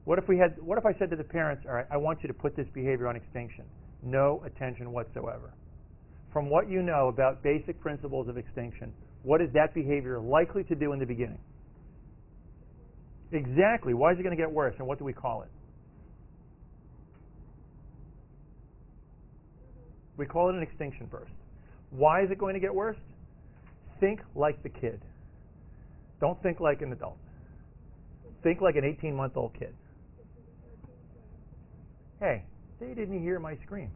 What if I said to the parents, all right, I want you to put this behavior on extinction. No attention whatsoever. From what you know about basic principles of extinction, what is that behavior likely to do in the beginning? Exactly. Why is it going to get worse, and what do we call it? We call it an extinction burst. Why is it going to get worse? Think like the kid. Don't think like an adult. Think like an 18-month-old kid. Hey, they didn't hear my scream.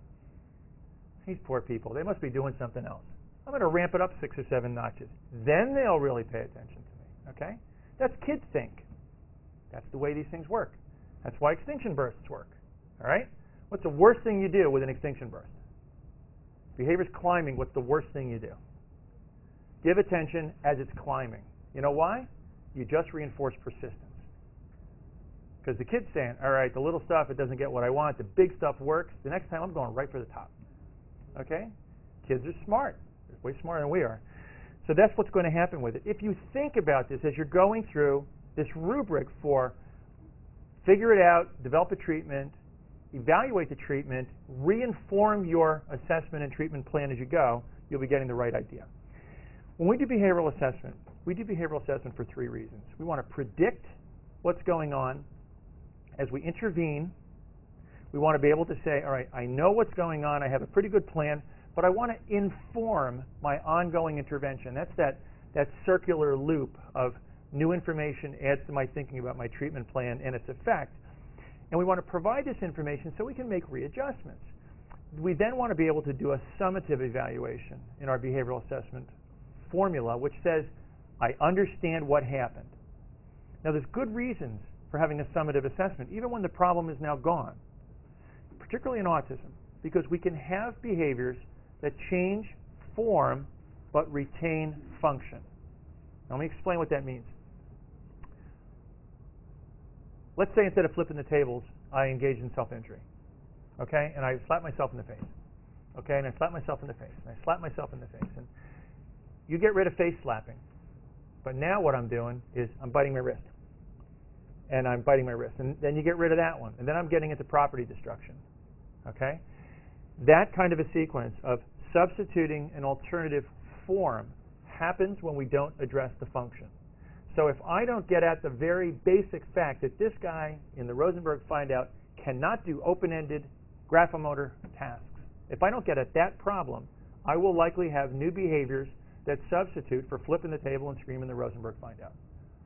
These poor people, they must be doing something else. I'm going to ramp it up 6 or 7 notches. Then they'll really pay attention to me, okay? That's kid think. That's the way these things work. That's why extinction bursts work, all right? What's the worst thing you do with an extinction burst? Behavior's climbing. What's the worst thing you do? Give attention as it's climbing. You know why? You just reinforce persistence. Because the kid's saying, all right, the little stuff, it doesn't get what I want. The big stuff works. The next time, I'm going right for the top. Okay? Kids are smart. They're way smarter than we are. So that's what's going to happen with it. If you think about this as you're going through this rubric for figure it out, develop a treatment, evaluate the treatment, reinform your assessment and treatment plan as you go, you'll be getting the right idea. When we do behavioral assessment, we do behavioral assessment for 3 reasons. We want to predict what's going on as we intervene. We want to be able to say, all right, I know what's going on, I have a pretty good plan, but I want to inform my ongoing intervention. That's that circular loop of new information adds to my thinking about my treatment plan and its effect. And we want to provide this information so we can make readjustments. We then want to be able to do a summative evaluation in our behavioral assessment formula, which says, I understand what happened. Now, there's good reasons for having a summative assessment, even when the problem is now gone, particularly in autism, because we can have behaviors that change form but retain function. Now, let me explain what that means. Let's say instead of flipping the tables, I engage in self-injury, okay? And I slap myself in the face, okay? And I slap myself in the face, and I slap myself in the face. And you get rid of face slapping. But now what I'm doing is I'm biting my wrist. And I'm biting my wrist. And then you get rid of that one. And then I'm getting into property destruction, okay? That kind of a sequence of substituting an alternative form happens when we don't address the function. So if I don't get at the very basic fact that this guy in the Rosenberg find-out cannot do open-ended graphomotor tasks, if I don't get at that problem, I will likely have new behaviors that substitute for flipping the table and screaming the Rosenberg find-out.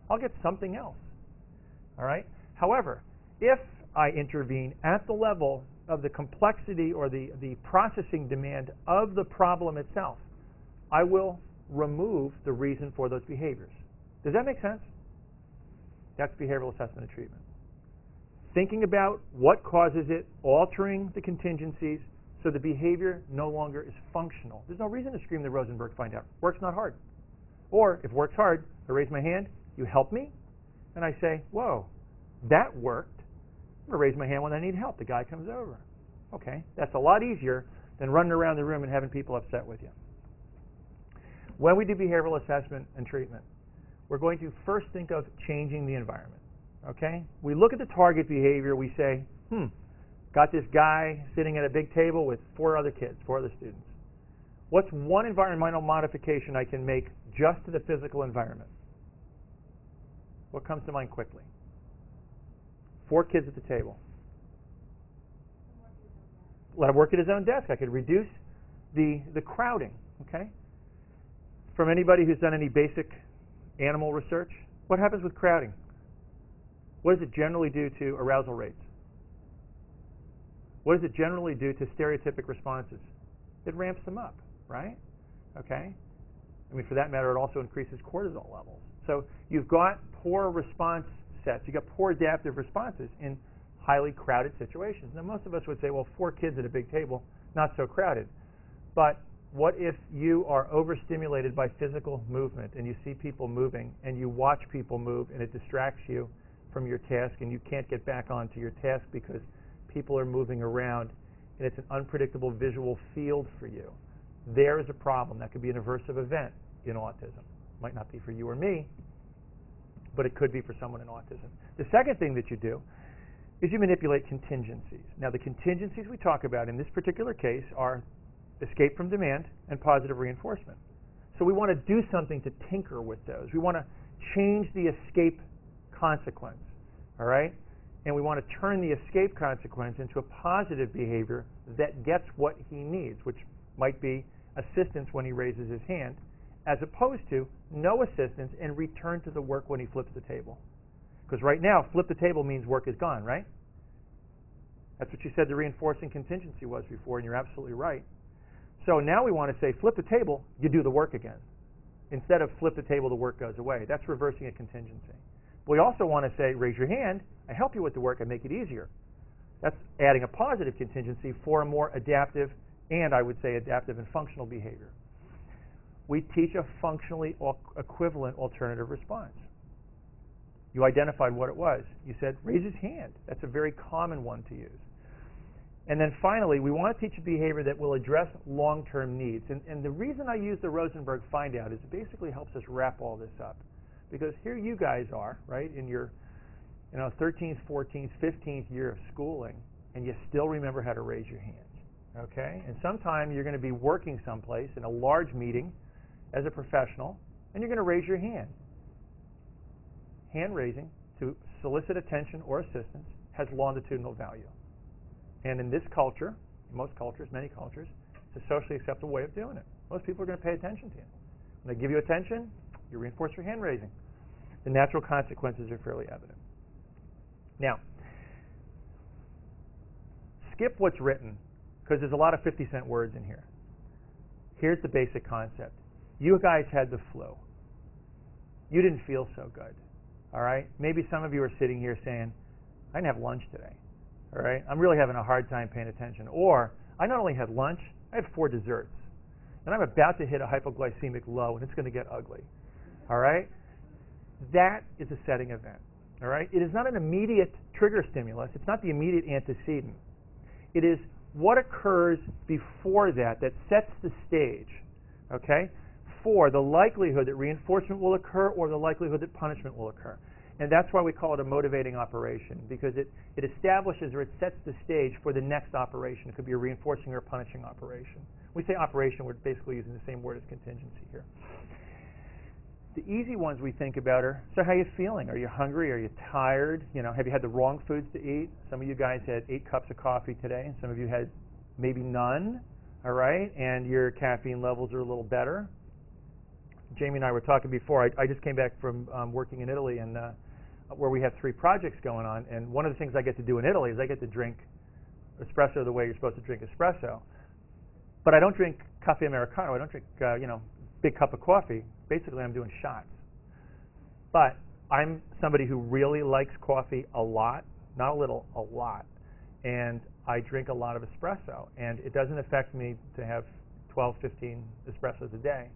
I'll get something else, all right? However, if I intervene at the level of the complexity or the processing demand of the problem itself, I will remove the reason for those behaviors. Does that make sense? That's behavioral assessment and treatment. Thinking about what causes it, altering the contingencies, So the behavior no longer is functional. There's no reason to scream the Rosenberg find out. Work's not hard. Or if work's hard, I raise my hand, you help me, and I say, whoa, that worked. I'm going to raise my hand when I need help. The guy comes over. Okay, that's a lot easier than running around the room and having people upset with you. When we do behavioral assessment and treatment, we're going to first think of changing the environment. Okay? We look at the target behavior, we say, got this guy sitting at a big table with 4 other kids, 4 other students. What's one environmental modification I can make just to the physical environment? What comes to mind quickly? 4 kids at the table. Let him work at his own desk. I could reduce the crowding. Okay? From anybody who's done any basic animal research, what happens with crowding? What does it generally do to arousal rates? What does it generally do to stereotypic responses? It ramps them up, right? Okay? I mean, for that matter, it also increases cortisol levels. So you've got poor response sets. You've got poor adaptive responses in highly crowded situations. Now, most of us would say, well, 4 kids at a big table, not so crowded. But what if you are overstimulated by physical movement and you see people moving and you watch people move and it distracts you from your task and you can't get back onto your task because people are moving around and it's an unpredictable visual field for you? There is a problem. That could be an aversive event in autism. Might not be for you or me, but it could be for someone in autism. The second thing that you do is you manipulate contingencies. Now, the contingencies we talk about in this particular case are escape from demand and positive reinforcement. So we want to do something to tinker with those. We want to change the escape consequence, all right? And we want to turn the escape consequence into a positive behavior that gets what he needs, which might be assistance when he raises his hand, as opposed to no assistance and return to the work when he flips the table. Because right now, flip the table means work is gone, right? That's what you said the reinforcing contingency was before, and you're absolutely right. So now we want to say, flip the table, you do the work again. Instead of flip the table, the work goes away. That's reversing a contingency. We also want to say, raise your hand, I help you with the work, I make it easier. That's adding a positive contingency for a more adaptive and, I would say, adaptive and functional behavior. We teach a functionally equivalent alternative response. You identified what it was. You said, raise his hand. That's a very common one to use. And then finally, we want to teach a behavior that will address long-term needs. And the reason I use the Rosenberg find out is it basically helps us wrap all this up. Because here you guys are, right, in your 13th, 14th, 15th year of schooling, and you still remember how to raise your hands. Okay? And sometime you're going to be working someplace in a large meeting as a professional, and you're going to raise your hand. Hand raising to solicit attention or assistance has longitudinal value. And in this culture, most cultures, many cultures, it's a socially acceptable way of doing it. Most people are going to pay attention to you. When they give you attention, you reinforce your hand raising. The natural consequences are fairly evident. Now, skip what's written, because there's a lot of 50-cent words in here. Here's the basic concept. You guys had the flu. You didn't feel so good. All right? Maybe some of you are sitting here saying, I didn't have lunch today. All right? I'm really having a hard time paying attention. Or, I not only had lunch, I had 4 desserts. And I'm about to hit a hypoglycemic low, and it's going to get ugly. All right? That is a setting event. All right? It is not an immediate trigger stimulus. It's not the immediate antecedent. It is what occurs before that that sets the stage, okay, for the likelihood that reinforcement will occur or the likelihood that punishment will occur. And that's why we call it a motivating operation, because it establishes or it sets the stage for the next operation. It could be a reinforcing or a punishing operation. When we say operation, we're basically using the same word as contingency here. The easy ones we think about are, so how are you feeling? Are you hungry? Are you tired? Have you had the wrong foods to eat? Some of you guys had 8 cups of coffee today, and some of you had maybe none, all right? And your caffeine levels are a little better. Jamie and I were talking before. I just came back from working in Italy, and where we have 3 projects going on, and one of the things I get to do in Italy is I get to drink espresso the way you're supposed to drink espresso. But I don't drink caffè americano. I don't drink, big cup of coffee. Basically, I'm doing shots. But I'm somebody who really likes coffee a lot, not a little, a lot. and I drink a lot of espresso, and it doesn't affect me to have 12, 15 espressos a day.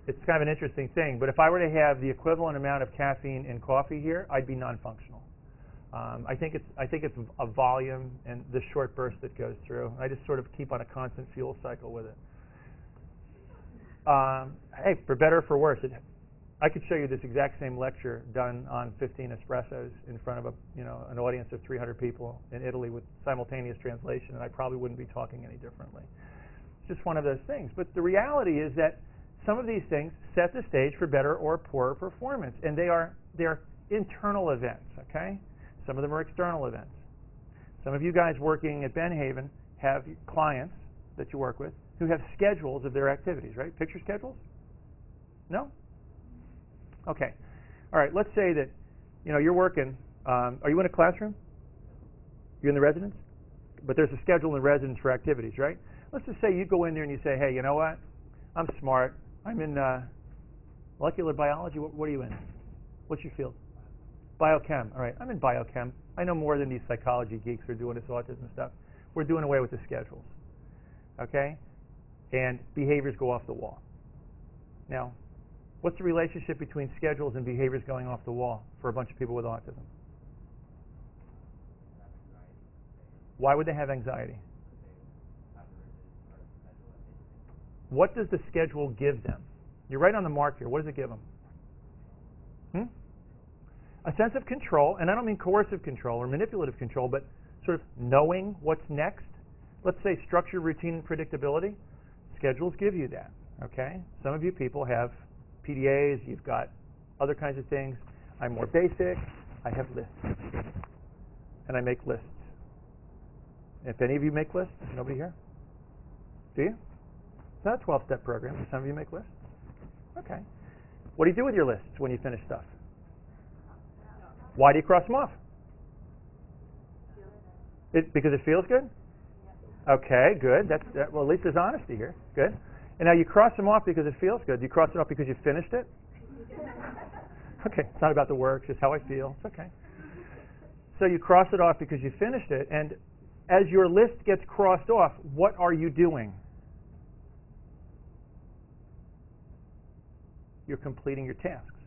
It's kind of an interesting thing, but if I were to have the equivalent amount of caffeine in coffee here, I'd be non-functional. I think it's a volume and the short burst that goes through. I just sort of keep on a constant fuel cycle with it. Hey, for better or for worse, I could show you this exact same lecture done on 15 espressos in front of an audience of 300 people in Italy with simultaneous translation, and I probably wouldn't be talking any differently. It's just one of those things. But the reality is that some of these things set the stage for better or poorer performance, and they are internal events. Okay, some of them are external events. Some of you guys working at Benhaven have clients that you work with who have schedules of their activities, right? Picture schedules? No? Okay. All right, let's say that you're working. Are you in a classroom? You're in the residence? But there's a schedule in the residence for activities, right? Let's just say you go in there and you say, hey, you know what? I'm smart. I'm in molecular biology. What are you in? What's your field? Biochem. All right, I'm in biochem. I know more than these psychology geeks who are doing this autism stuff. We're doing away with the schedules. Okay? And behaviors go off the wall. Now, what's the relationship between schedules and behaviors going off the wall for a bunch of people with autism? Why would they have anxiety? What does the schedule give them? You're right on the mark here. What does it give them? A sense of control, and I don't mean coercive control or manipulative control, but sort of knowing what's next. Let's say structure, routine, and predictability. Schedules give you that. Okay? Some of you people have PDAs, you've got other kinds of things. I'm more basic. I have lists. And I make lists. If any of you make lists, nobody here? Do you? It's not a 12-step program. Some of you make lists? Okay. What do you do with your lists when you finish stuff? Why do you cross them off? Because it feels good? Okay, good. Well, at least there's honesty here. Good. And now you cross them off because it feels good. Do you cross it off because you finished it? Okay, it's not about the work, it's just how I feel. It's okay. So you cross it off because you finished it, and as your list gets crossed off, what are you doing? You're completing your tasks.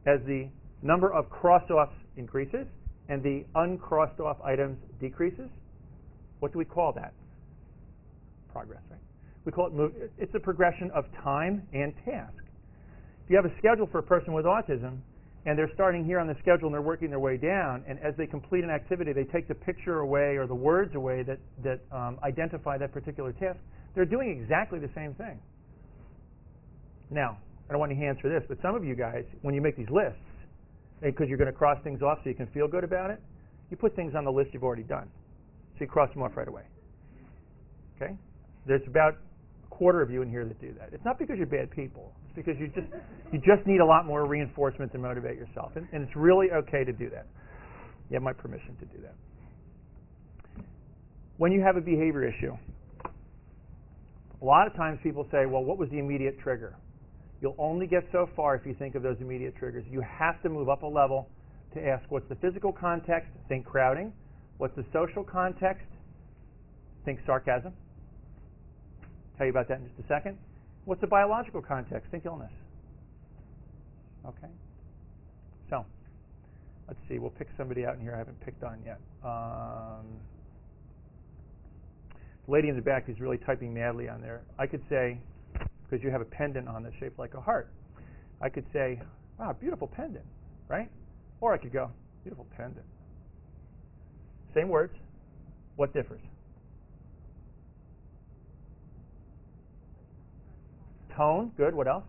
As the number of cross-offs increases and the uncrossed off items decreases, what do we call that? Progress, right? We call it it's a progression of time and task. If you have a schedule for a person with autism, and they're starting here on the schedule and they're working their way down, and as they complete an activity, they take the picture away or the words away that identify that particular task, they're doing exactly the same thing. Now, I don't want any hands for this, but some of you guys, when you make these lists, because you're going to cross things off so you can feel good about it, you put things on the list you've already done. So you cross them off right away. Okay? There's about a quarter of you in here that do that. It's not because you're bad people. It's because you just need a lot more reinforcement to motivate yourself. And it's really okay to do that. You have my permission to do that. When you have a behavior issue, a lot of times people say, well, what was the immediate trigger? You'll only get so far if you think of those immediate triggers. You have to move up a level to ask, what's the physical context? Think crowding. What's the social context? Think sarcasm. Tell you about that in just a second. What's the biological context? Think illness. Okay? So, let's see. We'll pick somebody out in here I haven't picked on yet. The lady in the back who's really typing madly on there. I could say, because you have a pendant on that's shaped like a heart, I could say, wow, beautiful pendant, right? Or I could go, beautiful pendant. Same words. What differs? Tone, good. What else?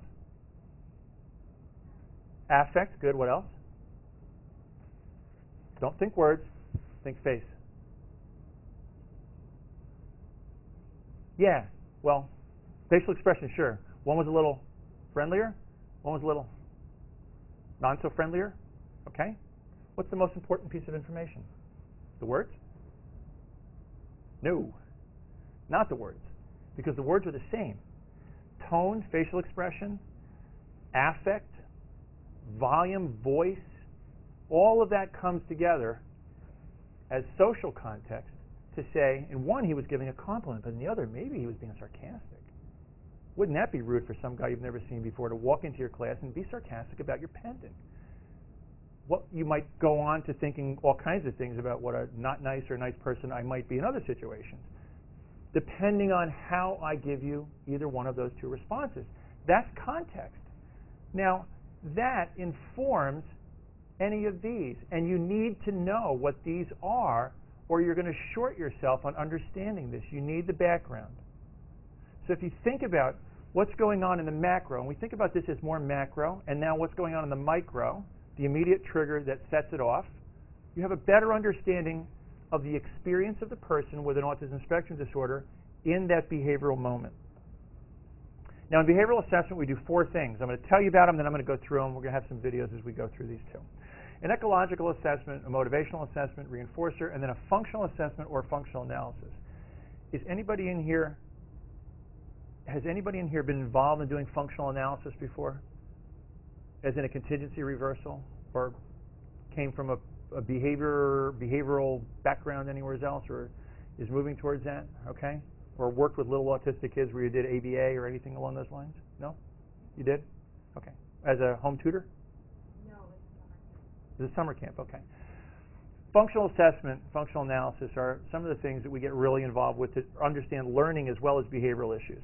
Affect, good. What else? Don't think words, think face. Yeah, well, facial expression, sure. One was a little friendlier, one was a little not so friendlier. Okay? What's the most important piece of information? The words? No, not the words, because the words are the same. Tone, facial expression, affect, volume, voice, all of that comes together as social context to say, in one, he was giving a compliment, but in the other, maybe he was being sarcastic. Wouldn't that be rude for some guy you've never seen before to walk into your class and be sarcastic about your pendant? What you might go on to thinking all kinds of things about what a not nice or nice person I might be in other situations, depending on how I give you either one of those two responses. That's context. Now, that informs any of these, and you need to know what these are, or you're going to short yourself on understanding this. You need the background. So if you think about what's going on in the macro, and we think about this as more macro, and now what's going on in the micro, the immediate trigger that sets it off, you have a better understanding of the experience of the person with an autism spectrum disorder in that behavioral moment. Now, in behavioral assessment, we do 4 things. I'm going to tell you about them, then I'm going to go through them. We're going to have some videos as we go through these 2. An ecological assessment, a motivational assessment, reinforcer, and then a functional assessment or functional analysis. Has anybody in here been involved in doing functional analysis before? As in a contingency reversal, or came from a behavioral background anywhere else, or is moving towards that? Okay? Or worked with little autistic kids where you did ABA or anything along those lines? No? You did? Okay. As a home tutor? No, it's It's a summer camp, okay. Functional assessment, functional analysis are some of the things that we get really involved with to understand learning as well as behavioral issues.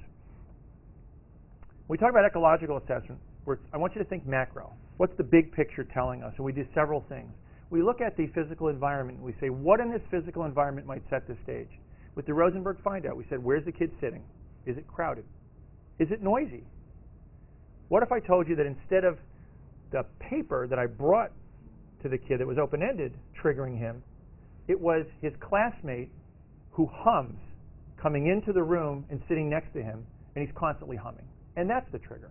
When we talk about ecological assessment, I want you to think macro. What's the big picture telling us? And we do several things. We look at the physical environment and we say, what in this physical environment might set the stage? With the Rosenberg find out, we said, where's the kid sitting? Is it crowded? Is it noisy? What if I told you that instead of the paper that I brought to the kid that was open-ended triggering him, it was his classmate who hums coming into the room and sitting next to him, and he's constantly humming. And that's the trigger.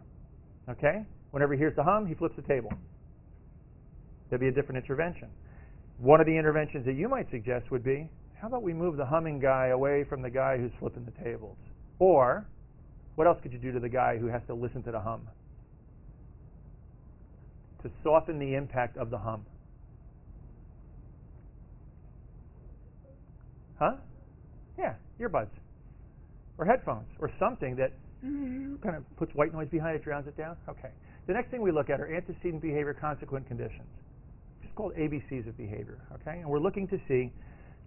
Okay? Whenever he hears the hum, he flips the table. There'd be a different intervention. One of the interventions that you might suggest would be, how about we move the humming guy away from the guy who's flipping the tables? Or, what else could you do to the guy who has to listen to the hum? To soften the impact of the hum. Huh? Yeah, earbuds. Or headphones. Or something that kind of puts white noise behind it, drowns it down. Okay. The next thing we look at are antecedent behavior consequent conditions. It's called ABCs of behavior. Okay? And we're looking to see,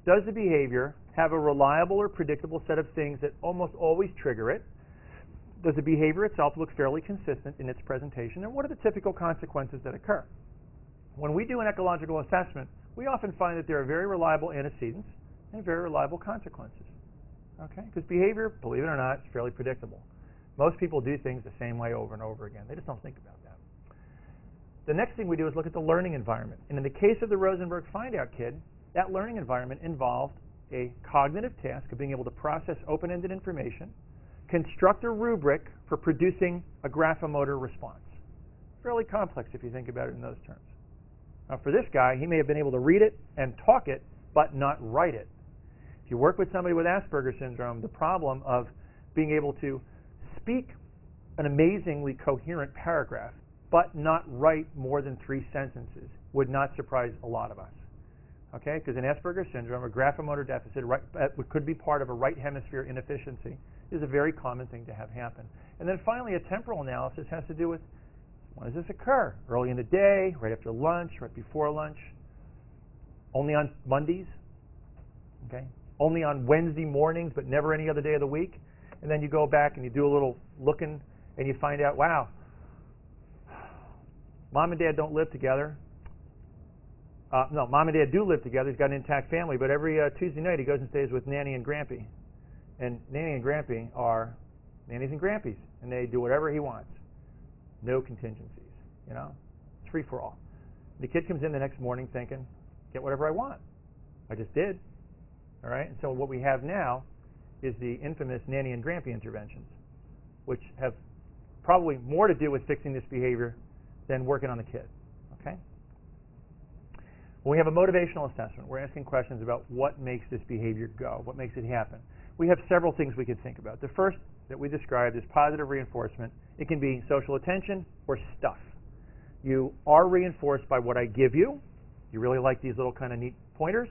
does the behavior have a reliable or predictable set of things that almost always trigger it? Does the behavior itself look fairly consistent in its presentation? And what are the typical consequences that occur? When we do an ecological assessment, we often find that there are very reliable antecedents and very reliable consequences. Okay? Because behavior, believe it or not, is fairly predictable. Most people do things the same way over and over again. They just don't think about that. The next thing we do is look at the learning environment. And in the case of the Rosenberg find-out kid, that learning environment involved a cognitive task of being able to process open-ended information, construct a rubric for producing a graphomotor response. Fairly complex if you think about it in those terms. Now for this guy, he may have been able to read it and talk it, but not write it. If you work with somebody with Asperger's syndrome, the problem of being able to speak an amazingly coherent paragraph, but not write more than 3 sentences would not surprise a lot of us. Okay? Because in Asperger's syndrome, a graphomotor deficit could be part of a right hemisphere inefficiency is a very common thing to have happen. And then finally, a temporal analysis has to do with, when does this occur? Early in the day, right after lunch, right before lunch, only on Mondays, okay? Only on Wednesday mornings, but never any other day of the week. And then you go back and you do a little looking, and you find out, wow, mom and dad don't live together. No, mom and dad do live together. He's got an intact family, but every Tuesday night he goes and stays with Nanny and Grampy. And Nanny and Grampy are Nannies and Grampies, and they do whatever he wants. No contingencies, you know? It's free for all. The kid comes in the next morning thinking, get whatever I want. I just did. All right? And so what we have now is the infamous Nanny and Grampy interventions, which have probably more to do with fixing this behavior than working on the kid. Okay? When we have a motivational assessment, we're asking questions about what makes this behavior go, what makes it happen. We have several things we could think about. The first that we described is positive reinforcement. It can be social attention or stuff. You are reinforced by what I give you. You really like these little kind of neat pointers.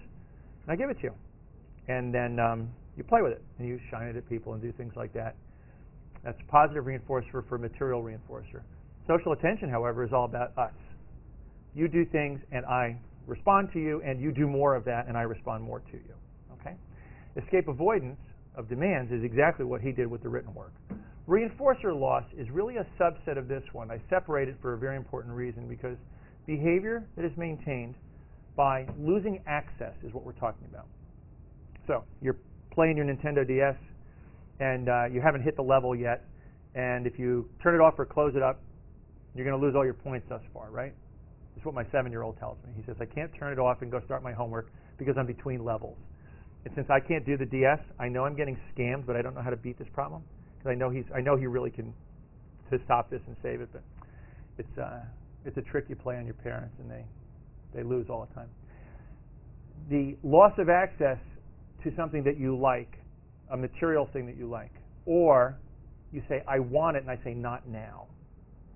And I give it to you. And then you play with it, and you shine it at people and do things like that. That's positive reinforcer for material reinforcer. Social attention, however, is all about us. You do things, and I respond to you, and you do more of that, and I respond more to you. Okay? Escape avoidance of demands is exactly what he did with the written work. Reinforcer loss is really a subset of this one. I separate it for a very important reason, because behavior that is maintained by losing access is what we're talking about. So you're playing your Nintendo DS, and you haven't hit the level yet, and if you turn it off or close it up, you're going to lose all your points thus far, right? That's what my 7-year-old tells me. He says, I can't turn it off and go start my homework because I'm between levels. And since I can't do the DS, I know I'm getting scammed, but I don't know how to beat this problem, because I know he really can to stop this and save it, but it's a trick you play on your parents, and they lose all the time. The loss of access to something that you like, a material thing that you like, or you say, I want it, and I say, not now.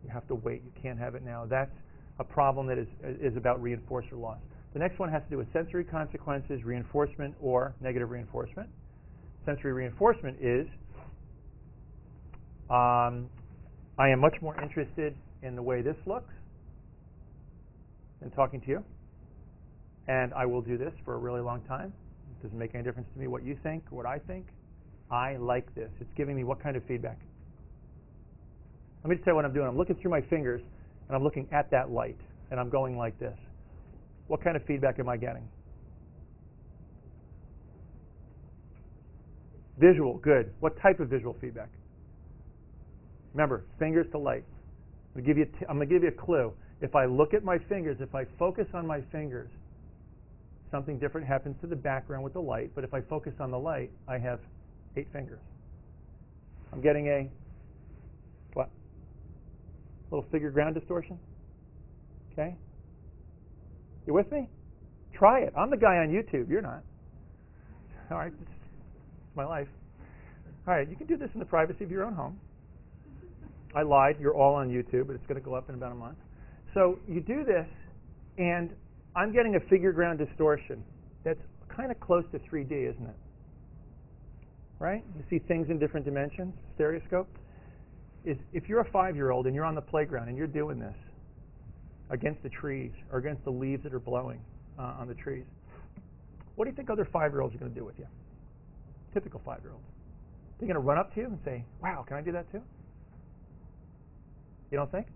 You have to wait. You can't have it now. That's a problem that is about reinforcer loss. The next one has to do with sensory consequences, reinforcement, or negative reinforcement. Sensory reinforcement is, I am much more interested in the way this looks than talking to you, and I will do this for a really long time. It doesn't make any difference to me what you think or what I think. I like this. It's giving me what kind of feedback? Let me just tell you what I'm doing. I'm looking through my fingers, and I'm looking at that light, and I'm going like this. What kind of feedback am I getting? Visual, good. What type of visual feedback? Remember, fingers to light. I'm going to give you a clue. If I look at my fingers, if I focus on my fingers, something different happens to the background with the light, but if I focus on the light, I have 8 fingers. I'm getting a, what? Little figure ground distortion? Okay? You with me? Try it. I'm the guy on YouTube. You're not. All right. It's my life. All right. You can do this in the privacy of your own home. I lied. You're all on YouTube, but it's going to go up in about a month. So you do this, and I'm getting a figure ground distortion that's kind of close to 3D, isn't it? Right? You see things in different dimensions, stereoscope. If you're a 5-year-old and you're on the playground and you're doing this against the trees or against the leaves that are blowing on the trees, what do you think other 5-year-olds are going to do with you? Typical 5-year-olds. They're going to run up to you and say, wow, can I do that too? You don't think?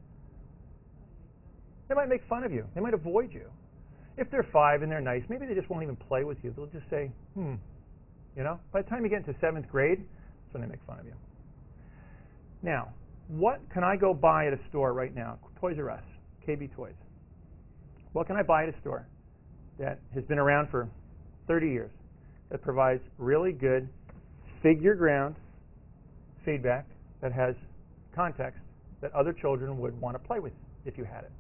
They might make fun of you. They might avoid you. If they're 5 and they're nice, maybe they just won't even play with you. They'll just say, You know? By the time you get into 7th grade, that's when they make fun of you. Now, what can I go buy at a store right now? Toys R Us, KB Toys. What can I buy at a store that has been around for 30 years that provides really good figure ground feedback that has context that other children would want to play with if you had it?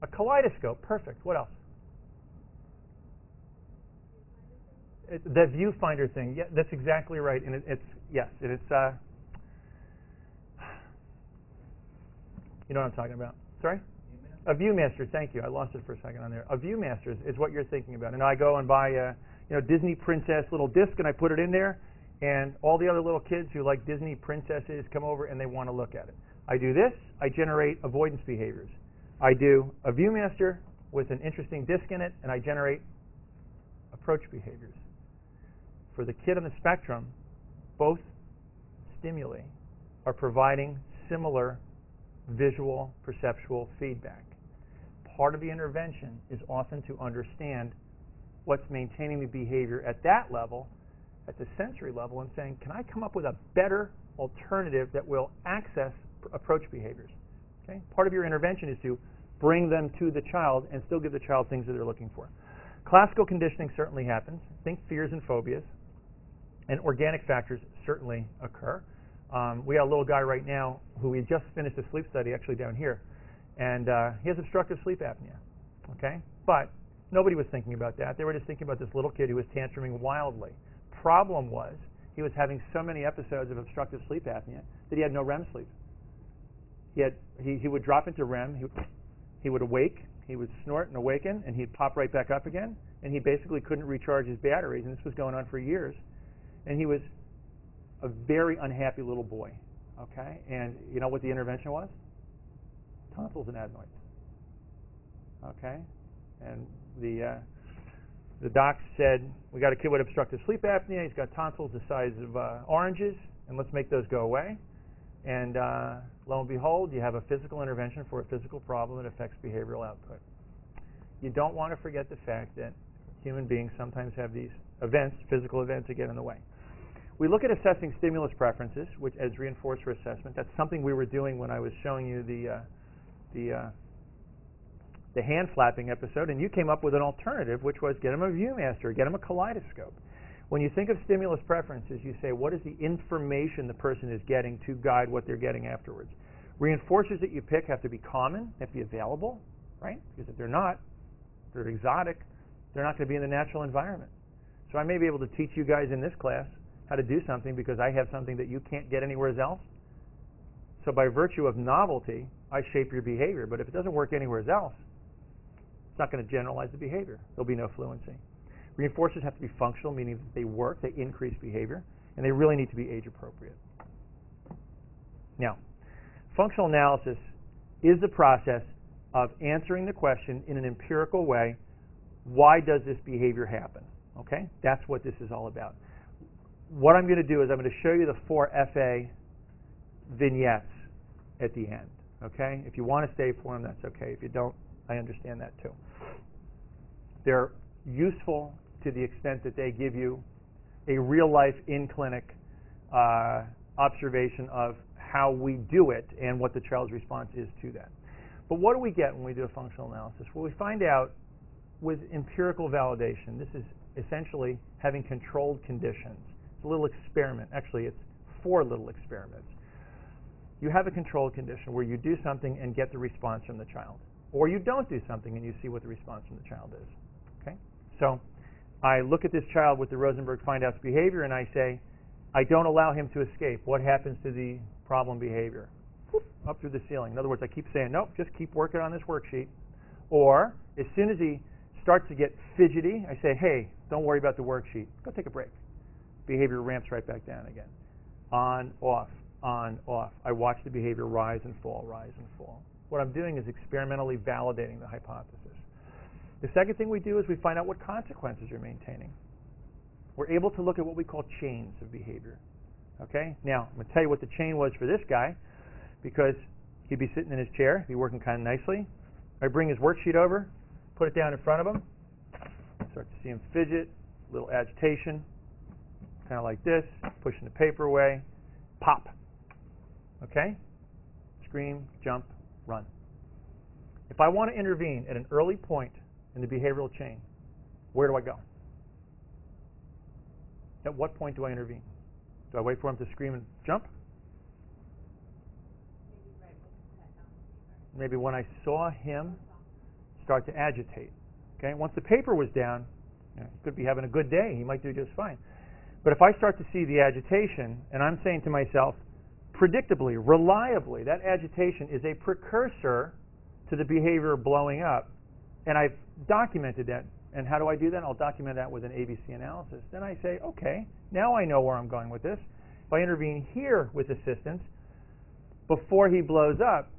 A kaleidoscope, perfect. What else? The viewfinder thing. Yeah, that's exactly right. And it's you know what I'm talking about. Sorry? A Viewmaster. Thank you. I lost it for a second on there. A Viewmaster is what you're thinking about. And I go and buy a Disney Princess little disc, and I put it in there, and all the other little kids who like Disney princesses come over and they want to look at it. I do this. I generate avoidance behaviors. I do a Viewmaster with an interesting disc in it, and I generate approach behaviors. For the kid on the spectrum, both stimuli are providing similar visual, perceptual feedback. Part of the intervention is often to understand what's maintaining the behavior at that level, at the sensory level, and saying, can I come up with a better alternative that will access approach behaviors? Okay? Part of your intervention is to bring them to the child and still give the child things that they're looking for. Classical conditioning certainly happens. Think fears and phobias. And organic factors certainly occur. We got a little guy right now who we just finished a sleep study actually down here. And he has obstructive sleep apnea. Okay? But nobody was thinking about that. They were just thinking about this little kid who was tantruming wildly. Problem was, he was having so many episodes of obstructive sleep apnea that he had no REM sleep. He would drop into REM, he would awake, he would snort and awaken, and he'd pop right back up again, and he basically couldn't recharge his batteries, and this was going on for years. And he was a very unhappy little boy, okay? And you know what the intervention was? Tonsils and adenoids, okay? And the doc said, we got a kid with obstructive sleep apnea, he's got tonsils the size of oranges, and let's make those go away. And lo and behold, you have a physical intervention for a physical problem that affects behavioral output. You don't want to forget the fact that human beings sometimes have these events, physical events, that get in the way. We look at assessing stimulus preferences, which as reinforcer assessment. That's something we were doing when I was showing you the hand flapping episode, and you came up with an alternative, which was get them a ViewMaster, get them a kaleidoscope. When you think of stimulus preferences, you say, what is the information the person is getting to guide what they're getting afterwards? Reinforcers that you pick have to be common, they have to be available, right? Because if they're not, they're exotic, they're not going to be in the natural environment. So I may be able to teach you guys in this class how to do something because I have something that you can't get anywhere else. So by virtue of novelty, I shape your behavior. But if it doesn't work anywhere else, it's not going to generalize the behavior. There'll be no fluency. Reinforcers have to be functional, meaning that they work, they increase behavior, and they really need to be age appropriate. Now, functional analysis is the process of answering the question in an empirical way, why does this behavior happen? Okay? That's what this is all about. What I'm going to do is I'm going to show you the 4 FA vignettes at the end. Okay? If you want to stay for them, that's okay. If you don't, I understand that too. They're useful to the extent that they give you a real-life, in-clinic observation of how we do it and what the child's response is to that. But what do we get when we do a functional analysis? Well, we find out with empirical validation. This is essentially having controlled conditions. It's a little experiment. Actually, it's 4 little experiments. You have a controlled condition where you do something and get the response from the child. Or you don't do something and you see what the response from the child is. Okay? So I look at this child with the Rosenberg Findouts behavior and I say, I don't allow him to escape. What happens to the problem behavior? Whoop, up through the ceiling. In other words, I keep saying, nope, just keep working on this worksheet. Or as soon as he starts to get fidgety, I say, hey, don't worry about the worksheet. Go take a break. Behavior ramps right back down again. On, off, on, off. I watch the behavior rise and fall, rise and fall. What I'm doing is experimentally validating the hypothesis. The second thing we do is we find out what consequences you're maintaining. We're able to look at what we call chains of behavior. Okay? Now, I'm going to tell you what the chain was for this guy, because he'd be sitting in his chair, he'd be working kind of nicely. I bring his worksheet over, put it down in front of him, start to see him fidget, a little agitation, kind of like this, pushing the paper away, pop. Okay? Scream, jump, run. If I want to intervene at an early point in the behavioral chain, where do I go? At what point do I intervene? Do I wait for him to scream and jump? Maybe when I saw him start to agitate. Okay? Once the paper was down, he could be having a good day. He might do just fine. But if I start to see the agitation, and I'm saying to myself, predictably, reliably, that agitation is a precursor to the behavior blowing up, and I've documented that. And how do I do that? I'll document that with an ABC analysis. Then I say, okay, now I know where I'm going with this. If I intervene here with assistance, before he blows up,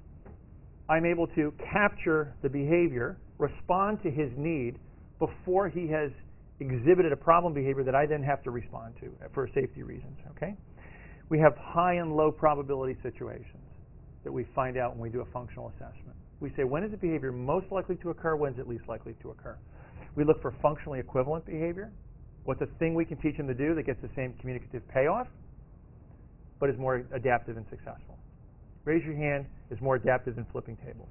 I'm able to capture the behavior, respond to his need before he has exhibited a problem behavior that I then have to respond to for safety reasons. Okay? We have high and low probability situations that we find out when we do a functional assessment. We say, when is the behavior most likely to occur? When is it least likely to occur? We look for functionally equivalent behavior. What's a thing we can teach him to do that gets the same communicative payoff, but is more adaptive and successful? Raise your hand is more adaptive than flipping tables.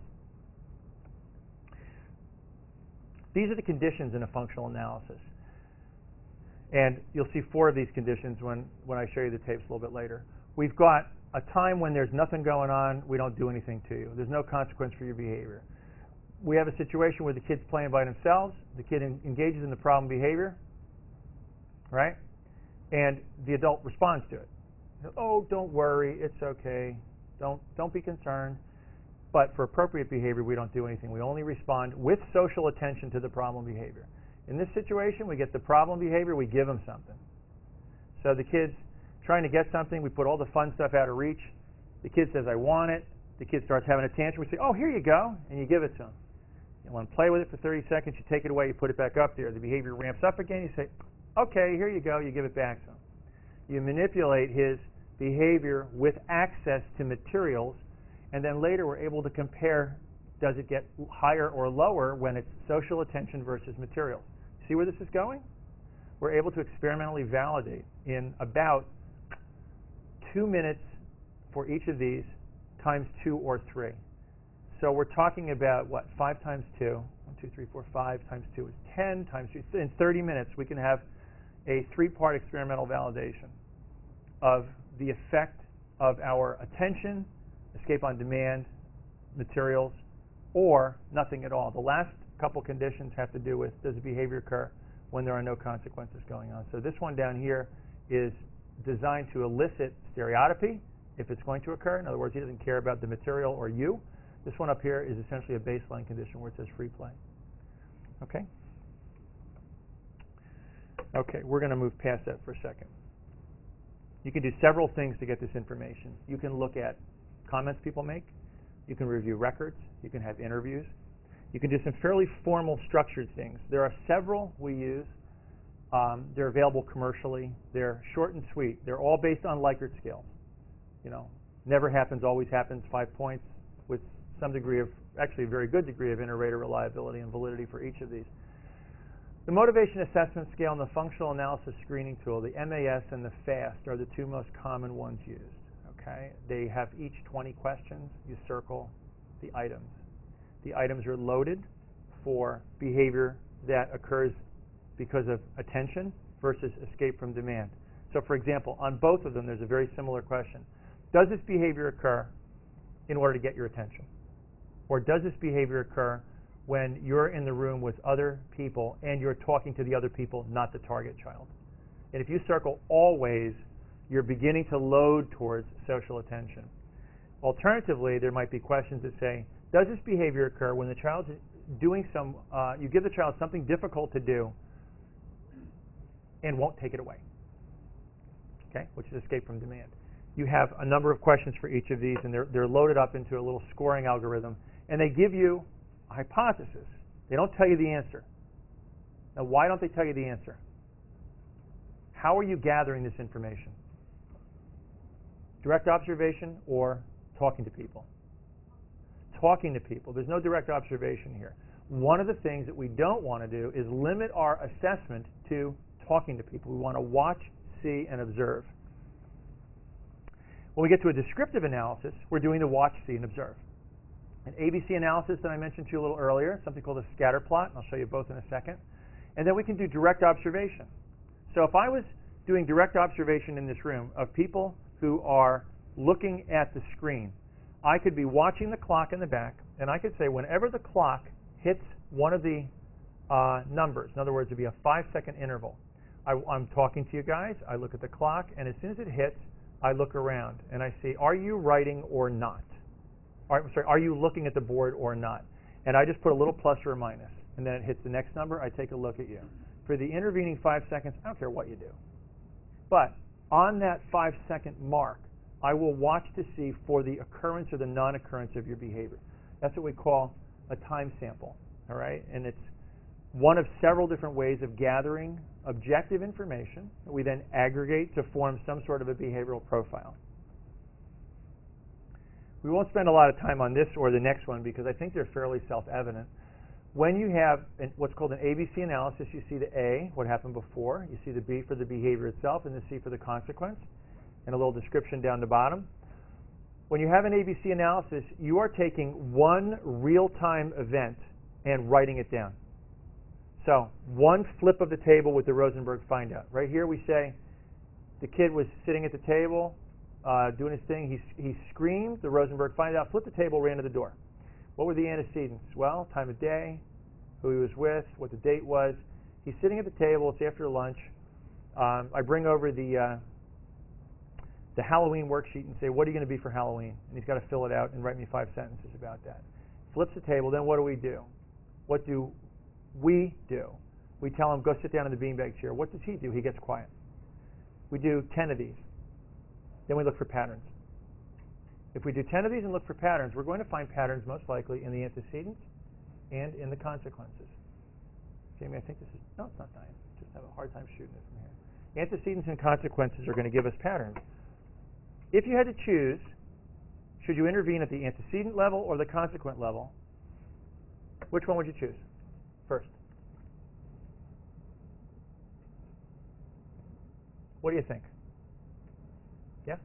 These are the conditions in a functional analysis. And you'll see 4 of these conditions when I show you the tapes a little bit later. We've got a time when there's nothing going on, we don't do anything to you. There's no consequence for your behavior. We have a situation where the kid's playing by themselves, the kid engages in the problem behavior, right? And the adult responds to it. Oh, don't worry, it's okay. Don't be concerned. But for appropriate behavior, we don't do anything. We only respond with social attention to the problem behavior. In this situation, we get the problem behavior, we give them something. So the kid's trying to get something, we put all the fun stuff out of reach. The kid says, I want it. The kid starts having a tantrum. We say, oh, here you go, and you give it to him. You want to play with it for 30 seconds, you take it away, you put it back up there. The behavior ramps up again, you say, okay, here you go, you give it back to him. You manipulate his behavior with access to materials, and then later we're able to compare, does it get higher or lower when it's social attention versus materials. See where this is going? We're able to experimentally validate in about 2 minutes for each of these times 2 or 3. So we're talking about, what, 5 times 2? 1, 2, 3, 4, 5 times 2 is 10 times 3. In 30 minutes, we can have a 3-part experimental validation of the effect of our attention, escape on demand, materials, or nothing at all. The last couple conditions have to do with, does the behavior occur when there are no consequences going on? So this one down here is designed to elicit stereotypy if it's going to occur. In other words, he doesn't care about the material or you. This one up here is essentially a baseline condition where it says free play. Okay? Okay, we're going to move past that for a second. You can do several things to get this information. You can look at comments people make. You can review records. You can have interviews. You can do some fairly formal, structured things. There are several we use. They're available commercially. They're short and sweet. They're all based on Likert scales. You know, never happens, always happens, 5 points, with some degree of, actually a very good degree of inter-rater reliability and validity for each of these. The motivation assessment scale and the functional analysis screening tool, the MAS and the FAST, are the 2 most common ones used. Okay? They have each 20 questions. You circle the items. The items are loaded for behavior that occurs because of attention versus escape from demand. So for example, on both of them, there's a very similar question. Does this behavior occur in order to get your attention? Or does this behavior occur when you're in the room with other people and you're talking to the other people, not the target child? And if you circle always, you're beginning to load towards social attention. Alternatively, there might be questions that say, does this behavior occur when the child's doing you give the child something difficult to do and won't take it away, okay, which is escape from demand. You have a number of questions for each of these, and they're loaded up into a little scoring algorithm, and they give you a hypothesis. They don't tell you the answer. Now, why don't they tell you the answer? How are you gathering this information? Direct observation or talking to people? Talking to people. There's no direct observation here. One of the things that we don't want to do is limit our assessment to talking to people. We want to watch, see, and observe. When we get to a descriptive analysis, we're doing the watch, see, and observe. An ABC analysis that I mentioned to you a little earlier, something called a scatter plot, and I'll show you both in a second. And then we can do direct observation. So if I was doing direct observation in this room of people who are looking at the screen, I could be watching the clock in the back, and I could say whenever the clock hits one of the numbers, in other words, it would be a 5-second interval, I'm talking to you guys, I look at the clock, and as soon as it hits, I look around, and I see, are you writing or not? Are you looking at the board or not? And I just put a little plus or a minus, and then it hits the next number, I take a look at you. For the intervening 5 seconds, I don't care what you do. But on that 5-second mark, I will watch to see for the occurrence or the non-occurrence of your behavior. That's what we call a time sample, all right? And it's one of several different ways of gathering objective information that we then aggregate to form some sort of a behavioral profile. We won't spend a lot of time on this or the next one because I think they're fairly self-evident. When you have what's called an ABC analysis, you see the A, what happened before, you see the B for the behavior itself, and the C for the consequence, and a little description down the bottom. When you have an ABC analysis, you are taking one real-time event and writing it down. So one flip of the table with the Rosenberg find out. Right here we say the kid was sitting at the table doing his thing. He screamed, the Rosenberg find out, flipped the table, ran to the door. What were the antecedents? Well, time of day, who he was with, what the date was. He's sitting at the table. It's after lunch. I bring over the the Halloween worksheet and say, what are you going to be for Halloween? And he's got to fill it out and write me 5 sentences about that. Flips the table, then what do we do? What do we do? We tell him, go sit down in the beanbag chair. What does he do? He gets quiet. We do 10 of these. Then we look for patterns. If we do 10 of these and look for patterns, we're going to find patterns most likely in the antecedents and in the consequences. Jamie, I think this is, no, it's not dying. Just have a hard time shooting it from here. Antecedents and consequences are going to give us patterns. If you had to choose, should you intervene at the antecedent level or the consequent level, which one would you choose first? What do you think? Yeah?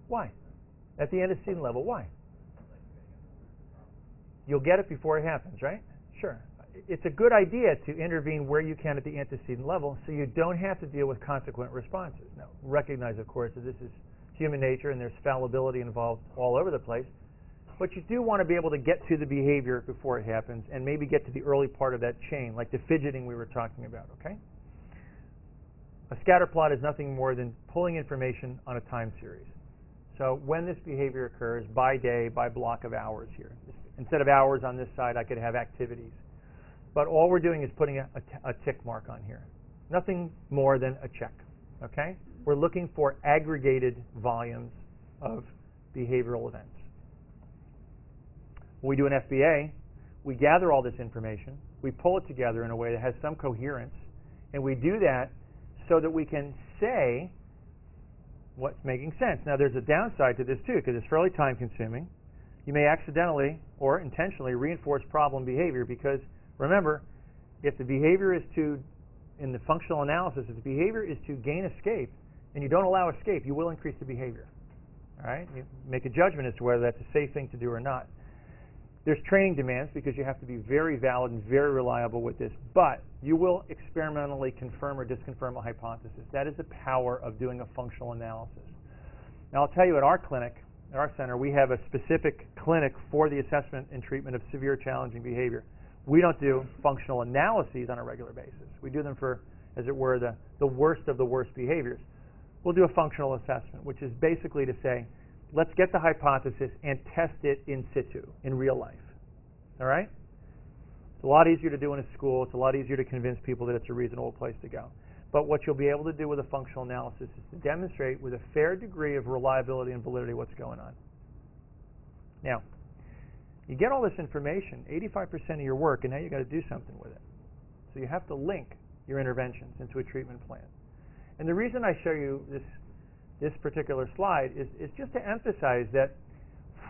Why? At the antecedent level, why? You'll get it before it happens, right? Sure. It's a good idea to intervene where you can at the antecedent level so you don't have to deal with consequent responses. Now, recognize, of course, that this is human nature and there's fallibility involved all over the place, but you do want to be able to get to the behavior before it happens and maybe get to the early part of that chain, like the fidgeting we were talking about, okay? A scatter plot is nothing more than pulling information on a time series. So when this behavior occurs, by day, by block of hours here. Instead of hours on this side, I could have activities. But all we're doing is putting a tick mark on here. Nothing more than a check, okay? We're looking for aggregated volumes of behavioral events. When we do an FBA, we gather all this information, we pull it together in a way that has some coherence, and we do that so that we can say what's making sense. Now, there's a downside to this, too, because it's fairly time-consuming. You may accidentally or intentionally reinforce problem behavior because, remember, if the behavior is to, in the functional analysis, if the behavior is to gain escape and you don't allow escape, you will increase the behavior. All right? You make a judgment as to whether that's a safe thing to do or not. There's training demands because you have to be very valid and very reliable with this, but you will experimentally confirm or disconfirm a hypothesis. That is the power of doing a functional analysis. Now, I'll tell you, at our clinic, at our center, we have a specific clinic for the assessment and treatment of severe challenging behavior. We don't do functional analyses on a regular basis. We do them for, as it were, the worst of the worst behaviors. We'll do a functional assessment, which is basically to say, let's get the hypothesis and test it in situ, in real life. All right? It's a lot easier to do in a school. It's a lot easier to convince people that it's a reasonable place to go. But what you'll be able to do with a functional analysis is to demonstrate with a fair degree of reliability and validity what's going on. Now, you get all this information, 85% of your work, and now you've got to do something with it. So you have to link your interventions into a treatment plan. And the reason I show you this particular slide is just to emphasize that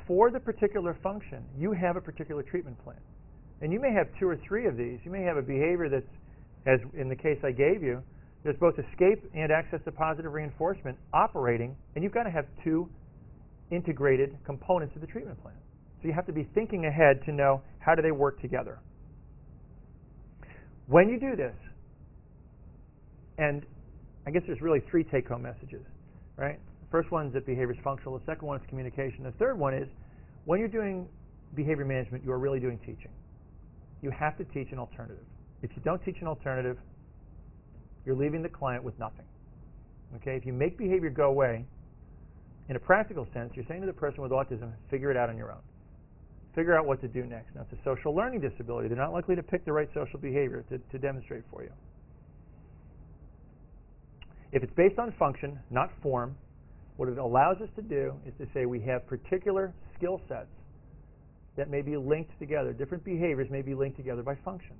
for the particular function, you have a particular treatment plan. And you may have 2 or 3 of these. You may have a behavior that's, as in the case I gave you, there's both escape and access to positive reinforcement operating, and you've got to have 2 integrated components of the treatment plan. So you have to be thinking ahead to know how do they work together. When you do this, and I guess there's really 3 take-home messages, right? The first one is that behavior is functional. The second one is communication. The third one is when you're doing behavior management, you are really doing teaching. You have to teach an alternative. If you don't teach an alternative, you're leaving the client with nothing. Okay? If you make behavior go away, in a practical sense, you're saying to the person with autism, figure it out on your own. Figure out what to do next. Now, it's a social learning disability. They're not likely to pick the right social behavior to demonstrate for you. If it's based on function, not form, what it allows us to do is to say we have particular skill sets that may be linked together. Different behaviors may be linked together by function.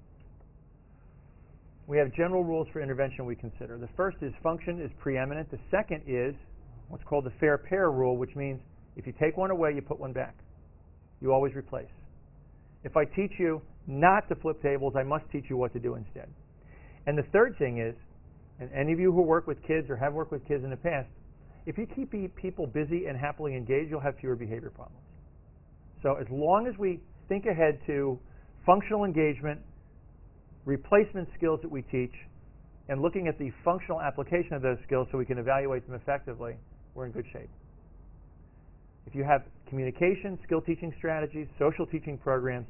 We have general rules for intervention we consider. The first is function is preeminent. The second is what's called the fair pair rule, which means if you take one away, you put one back. You always replace. If I teach you not to flip tables, I must teach you what to do instead. And the third thing is, and any of you who work with kids or have worked with kids in the past, if you keep people busy and happily engaged, you'll have fewer behavior problems. So as long as we think ahead to functional engagement, replacement skills that we teach, and looking at the functional application of those skills so we can evaluate them effectively, we're in good shape. If you have communication, skill teaching strategies, social teaching programs,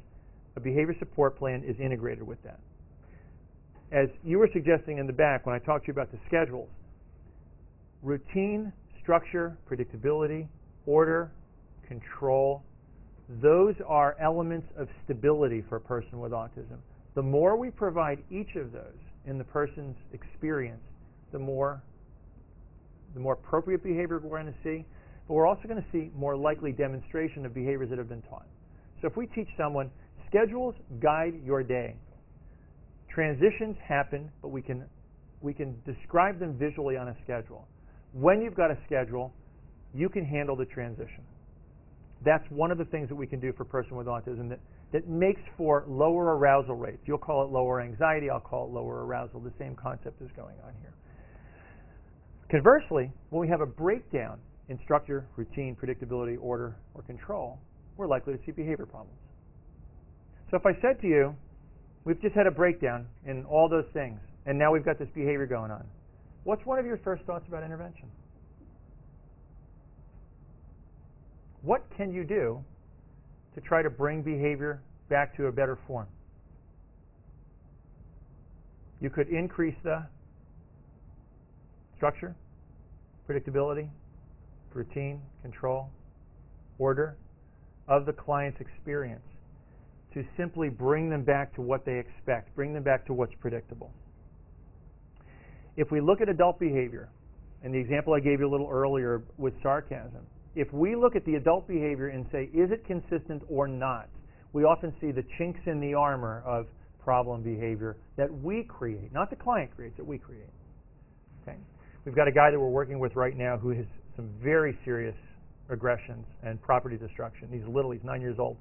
a behavior support plan is integrated with that. As you were suggesting in the back when I talked to you about the schedules, routine, structure, predictability, order, control, those are elements of stability for a person with autism. The more we provide each of those in the person's experience, the more appropriate behavior we're going to see, but we're also going to see more likely demonstration of behaviors that have been taught. So if we teach someone, schedules guide your day. Transitions happen, but we can describe them visually on a schedule. When you've got a schedule, you can handle the transition. That's one of the things that we can do for a person with autism that makes for lower arousal rates. You'll call it lower anxiety, I'll call it lower arousal. The same concept is going on here. Conversely, when we have a breakdown in structure, routine, predictability, order, or control, we're likely to see behavior problems. So if I said to you, we've just had a breakdown in all those things, and now we've got this behavior going on, what's one of your first thoughts about intervention? What can you do to try to bring behavior back to a better form? You could increase the structure, predictability, routine, control, order of the client's experience to simply bring them back to what they expect, bring them back to what's predictable. If we look at adult behavior, and the example I gave you a little earlier with sarcasm, if we look at the adult behavior and say, is it consistent or not, we often see the chinks in the armor of problem behavior that we create, not the client creates, that we create. Okay? We've got a guy that we're working with right now who has some very serious aggressions and property destruction. He's 9 years old.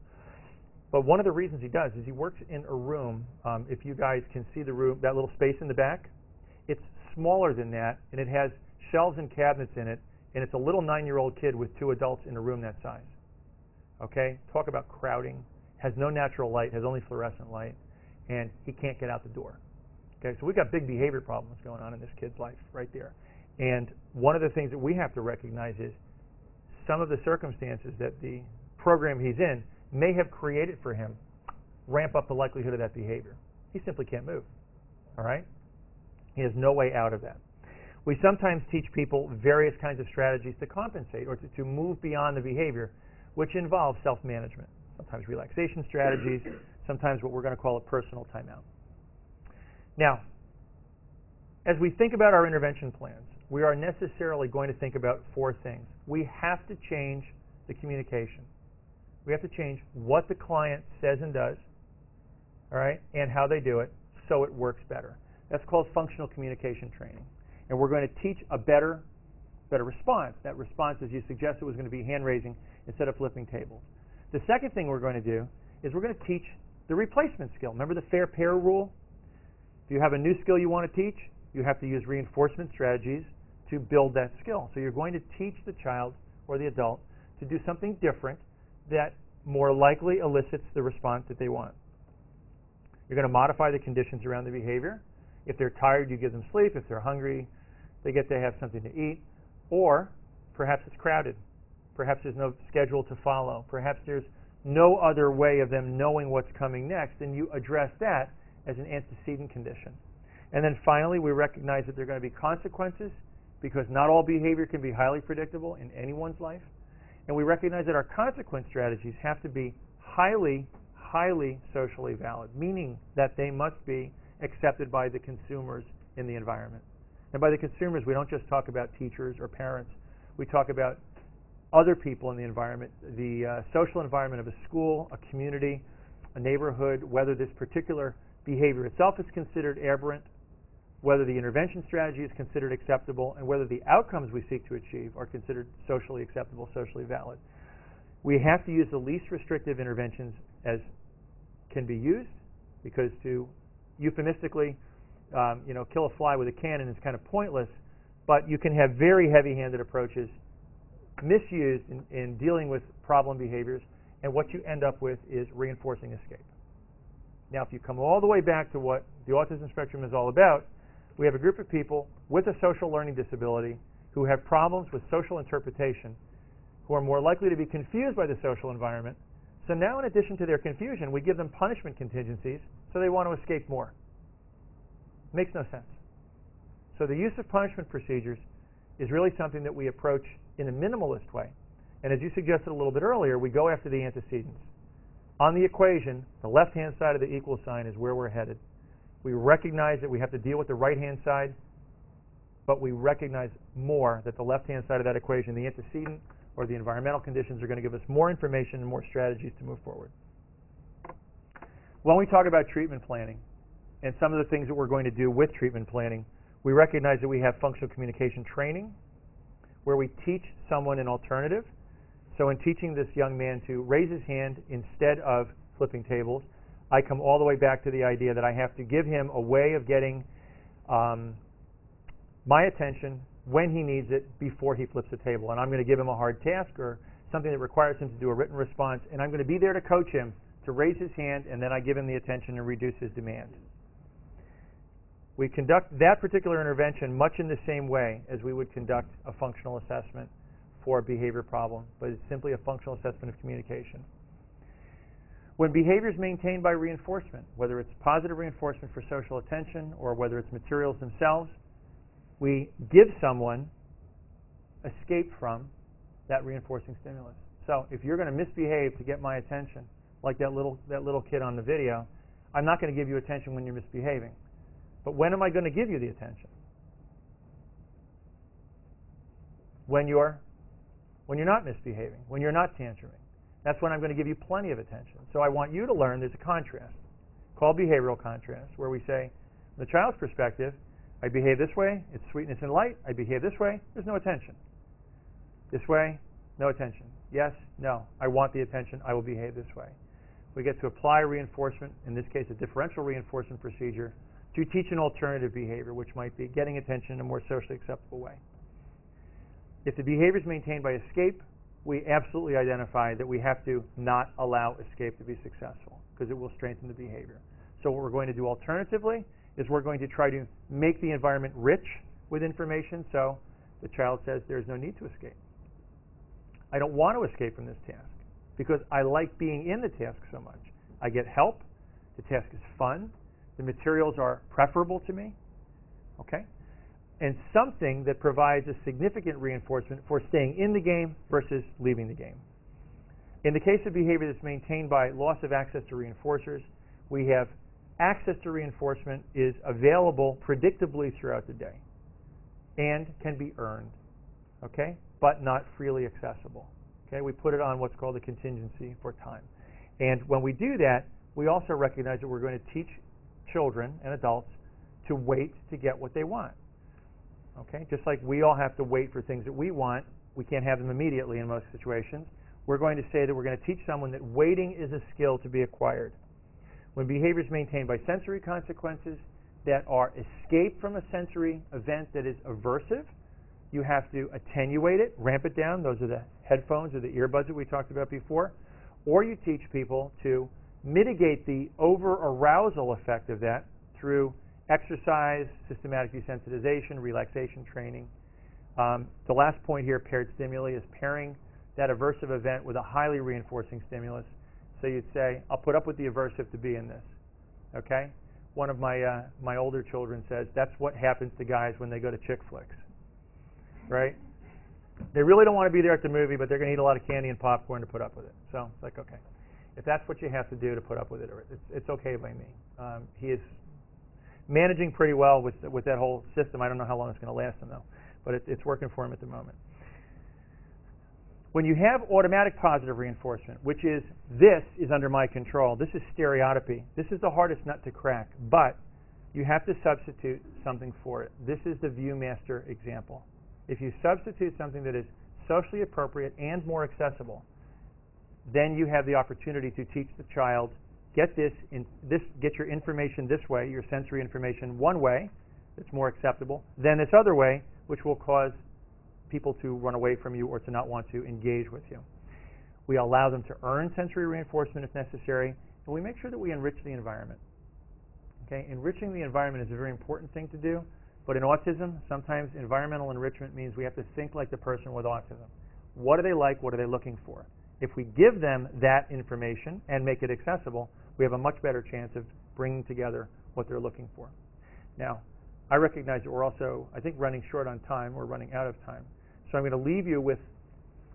But one of the reasons he does is he works in a room, if you guys can see the room, that little space in the back, it's smaller than that, and it has shelves and cabinets in it, and it's a little 9-year-old kid with 2 adults in a room that size. Okay? Talk about crowding. Has no natural light, has only fluorescent light, and he can't get out the door. Okay? So we've got big behavior problems going on in this kid's life right there. And one of the things that we have to recognize is some of the circumstances that the program he's in may have created for him ramp up the likelihood of that behavior. He simply can't move. All right? He has no way out of that. We sometimes teach people various kinds of strategies to compensate or to move beyond the behavior, which involves self-management. Sometimes relaxation strategies, sometimes what we're going to call a personal timeout. Now, as we think about our intervention plans, we are necessarily going to think about 4 things. We have to change the communication. We have to change what the client says and does, all right, and how they do it so it works better. That's called functional communication training. And we're going to teach a better response. That response, as you suggested, was going to be hand raising instead of flipping tables. The second thing we're going to do is we're going to teach the replacement skill. Remember the fair pair rule? If you have a new skill you want to teach, you have to use reinforcement strategies to build that skill. So you're going to teach the child or the adult to do something different that more likely elicits the response that they want. You're going to modify the conditions around the behavior. If they're tired, you give them sleep. If they're hungry, they get to have something to eat. Or perhaps it's crowded. Perhaps there's no schedule to follow. Perhaps there's no other way of them knowing what's coming next, and you address that as an antecedent condition. And then finally, we recognize that there are going to be consequences because not all behavior can be highly predictable in anyone's life. And we recognize that our consequence strategies have to be highly socially valid, meaning that they must be accepted by the consumers in the environment. And by the consumers, we don't just talk about teachers or parents. We talk about other people in the environment, the social environment of a school, a community, a neighborhood, whether this particular behavior itself is considered aberrant, whether the intervention strategy is considered acceptable, and whether the outcomes we seek to achieve are considered socially acceptable, socially valid. We have to use the least restrictive interventions as can be used, because to euphemistically kill a fly with a cannon is kind of pointless, but you can have very heavy-handed approaches misused in dealing with problem behaviors, and what you end up with is reinforcing escape. Now, if you come all the way back to what the autism spectrum is all about, we have a group of people with a social learning disability who have problems with social interpretation, who are more likely to be confused by the social environment. So now, in addition to their confusion, we give them punishment contingencies so they want to escape more. Makes no sense. So the use of punishment procedures is really something that we approach in a minimalist way. And as you suggested a little bit earlier, we go after the antecedents. On the equation, the left-hand side of the equal sign is where we're headed. We recognize that we have to deal with the right-hand side, but we recognize more that the left-hand side of that equation, the antecedent or the environmental conditions, are going to give us more information and more strategies to move forward. When we talk about treatment planning and some of the things that we're going to do with treatment planning, we recognize that we have functional communication training where we teach someone an alternative. So in teaching this young man to raise his hand instead of flipping tables, I come all the way back to the idea that I have to give him a way of getting my attention when he needs it before he flips the table. And I'm going to give him a hard task or something that requires him to do a written response, and I'm going to be there to coach him to raise his hand, and then I give him the attention and reduce his demand. We conduct that particular intervention much in the same way as we would conduct a functional assessment for a behavior problem, but it's simply a functional assessment of communication. When behavior is maintained by reinforcement, whether it's positive reinforcement for social attention or whether it's materials themselves, we give someone escape from that reinforcing stimulus. So if you're going to misbehave to get my attention, like that little kid on the video, I'm not going to give you attention when you're misbehaving. But when am I going to give you the attention? When you're not misbehaving, when you're not tantruming. That's when I'm going to give you plenty of attention. So I want you to learn there's a contrast called behavioral contrast, where we say, from the child's perspective, I behave this way, it's sweetness and light. I behave this way, there's no attention. This way, no attention. Yes, no, I want the attention, I will behave this way. We get to apply reinforcement, in this case a differential reinforcement procedure, to teach an alternative behavior, which might be getting attention in a more socially acceptable way. If the behavior is maintained by escape, we absolutely identify that we have to not allow escape to be successful, because it will strengthen the behavior. So what we're going to do alternatively is we're going to try to make the environment rich with information, so the child says there's no need to escape. I don't want to escape from this task because I like being in the task so much. I get help, the task is fun, the materials are preferable to me, okay? And something that provides a significant reinforcement for staying in the game versus leaving the game. In the case of behavior that's maintained by loss of access to reinforcers, we have access to reinforcement is available predictably throughout the day and can be earned, okay, but not freely accessible. Okay, we put it on what's called a contingency for time. And when we do that, we also recognize that we're going to teach children and adults to wait to get what they want. Okay, just like we all have to wait for things that we want, we can't have them immediately in most situations. We're going to say that we're going to teach someone that waiting is a skill to be acquired. When behavior is maintained by sensory consequences that are escape from a sensory event that is aversive, you have to attenuate it, ramp it down. Those are the headphones or the earbuds that we talked about before. Or you teach people to mitigate the over-arousal effect of that through exercise, systematic desensitization, relaxation training. The last point here, paired stimuli, is pairing that aversive event with a highly reinforcing stimulus. So you'd say, I'll put up with the aversive to be in this. Okay? One of my older children says, that's what happens to guys when they go to chick flicks. Right? They really don't want to be there at the movie, but they're going to eat a lot of candy and popcorn to put up with it. So it's like, okay. If that's what you have to do to put up with it, it's okay by me. He is managing pretty well with that whole system. I don't know how long it's going to last him, though, but it's working for him at the moment. When you have automatic positive reinforcement, which is this is under my control, this is stereotypy. This is the hardest nut to crack, but you have to substitute something for it. This is the Viewmaster example. If you substitute something that is socially appropriate and more accessible, then you have the opportunity to teach the child, get your information this way, your sensory information one way that's more acceptable, then this other way, which will cause people to run away from you or to not want to engage with you. We allow them to earn sensory reinforcement if necessary, and we make sure that we enrich the environment. Okay? Enriching the environment is a very important thing to do, but in autism, sometimes environmental enrichment means we have to think like the person with autism. What do they like? What are they looking for? If we give them that information and make it accessible, we have a much better chance of bringing together what they're looking for. Now, I recognize that we're also, I think, running short on time. We're running out of time. So I'm going to leave you with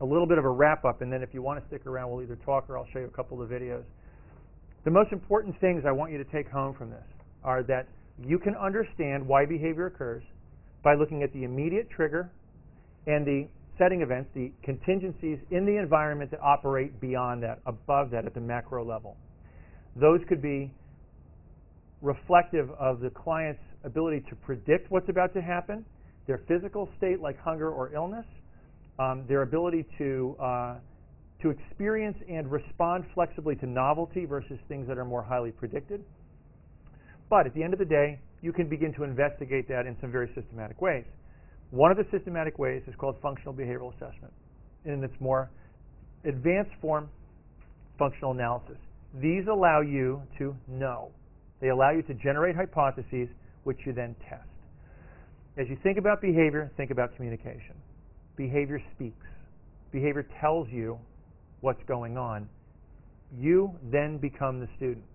a little bit of a wrap-up, and then if you want to stick around, we'll either talk or I'll show you a couple of videos. The most important things I want you to take home from this are that you can understand why behavior occurs by looking at the immediate trigger and the setting events, the contingencies in the environment that operate beyond that, above that, at the macro level. Those could be reflective of the client's ability to predict what's about to happen, their physical state like hunger or illness, their ability to experience and respond flexibly to novelty versus things that are more highly predicted. But at the end of the day, you can begin to investigate that in some very systematic ways. One of the systematic ways is called functional behavioral assessment. In its more advanced form, functional analysis. These allow you to know. They allow you to generate hypotheses, which you then test. As you think about behavior, think about communication. Behavior speaks. Behavior tells you what's going on. You then become the student,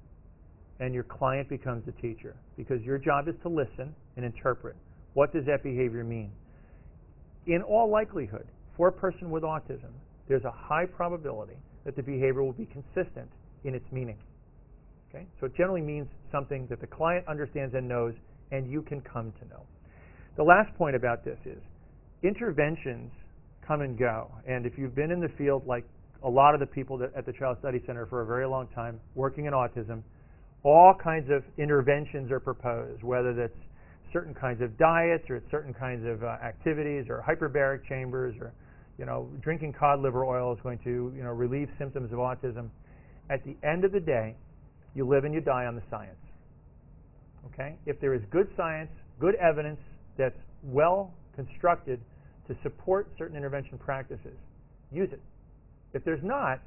and your client becomes the teacher, because your job is to listen and interpret. What does that behavior mean? In all likelihood, for a person with autism, there's a high probability that the behavior will be consistent in its meaning. Okay? So it generally means something that the client understands and knows, and you can come to know. The last point about this is interventions come and go. And if you've been in the field like a lot of the people at the Child Study Center for a very long time working in autism, all kinds of interventions are proposed, whether that's certain kinds of diets or certain kinds of activities or hyperbaric chambers or, drinking cod liver oil is going to, relieve symptoms of autism. At the end of the day, you live and you die on the science. Okay? If there is good science, good evidence that's well constructed to support certain intervention practices, use it. If there's not,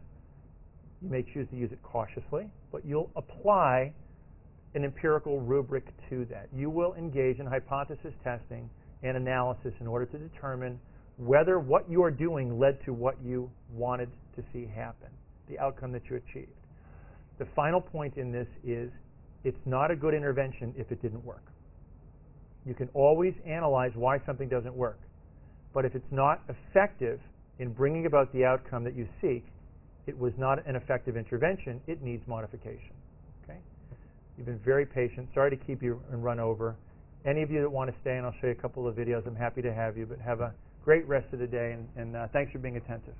you may choose to use it cautiously, but you'll apply an empirical rubric to that. You will engage in hypothesis testing and analysis in order to determine whether what you're doing led to what you wanted to see happen, the outcome that you achieved. The final point in this is it's not a good intervention if it didn't work. You can always analyze why something doesn't work. But if it's not effective in bringing about the outcome that you seek, it was not an effective intervention. It needs modification. Okay? You've been very patient. Sorry to keep you and run over. Any of you that want to stay, and I'll show you a couple of videos, I'm happy to have you. But have a great rest of the day, and thanks for being attentive.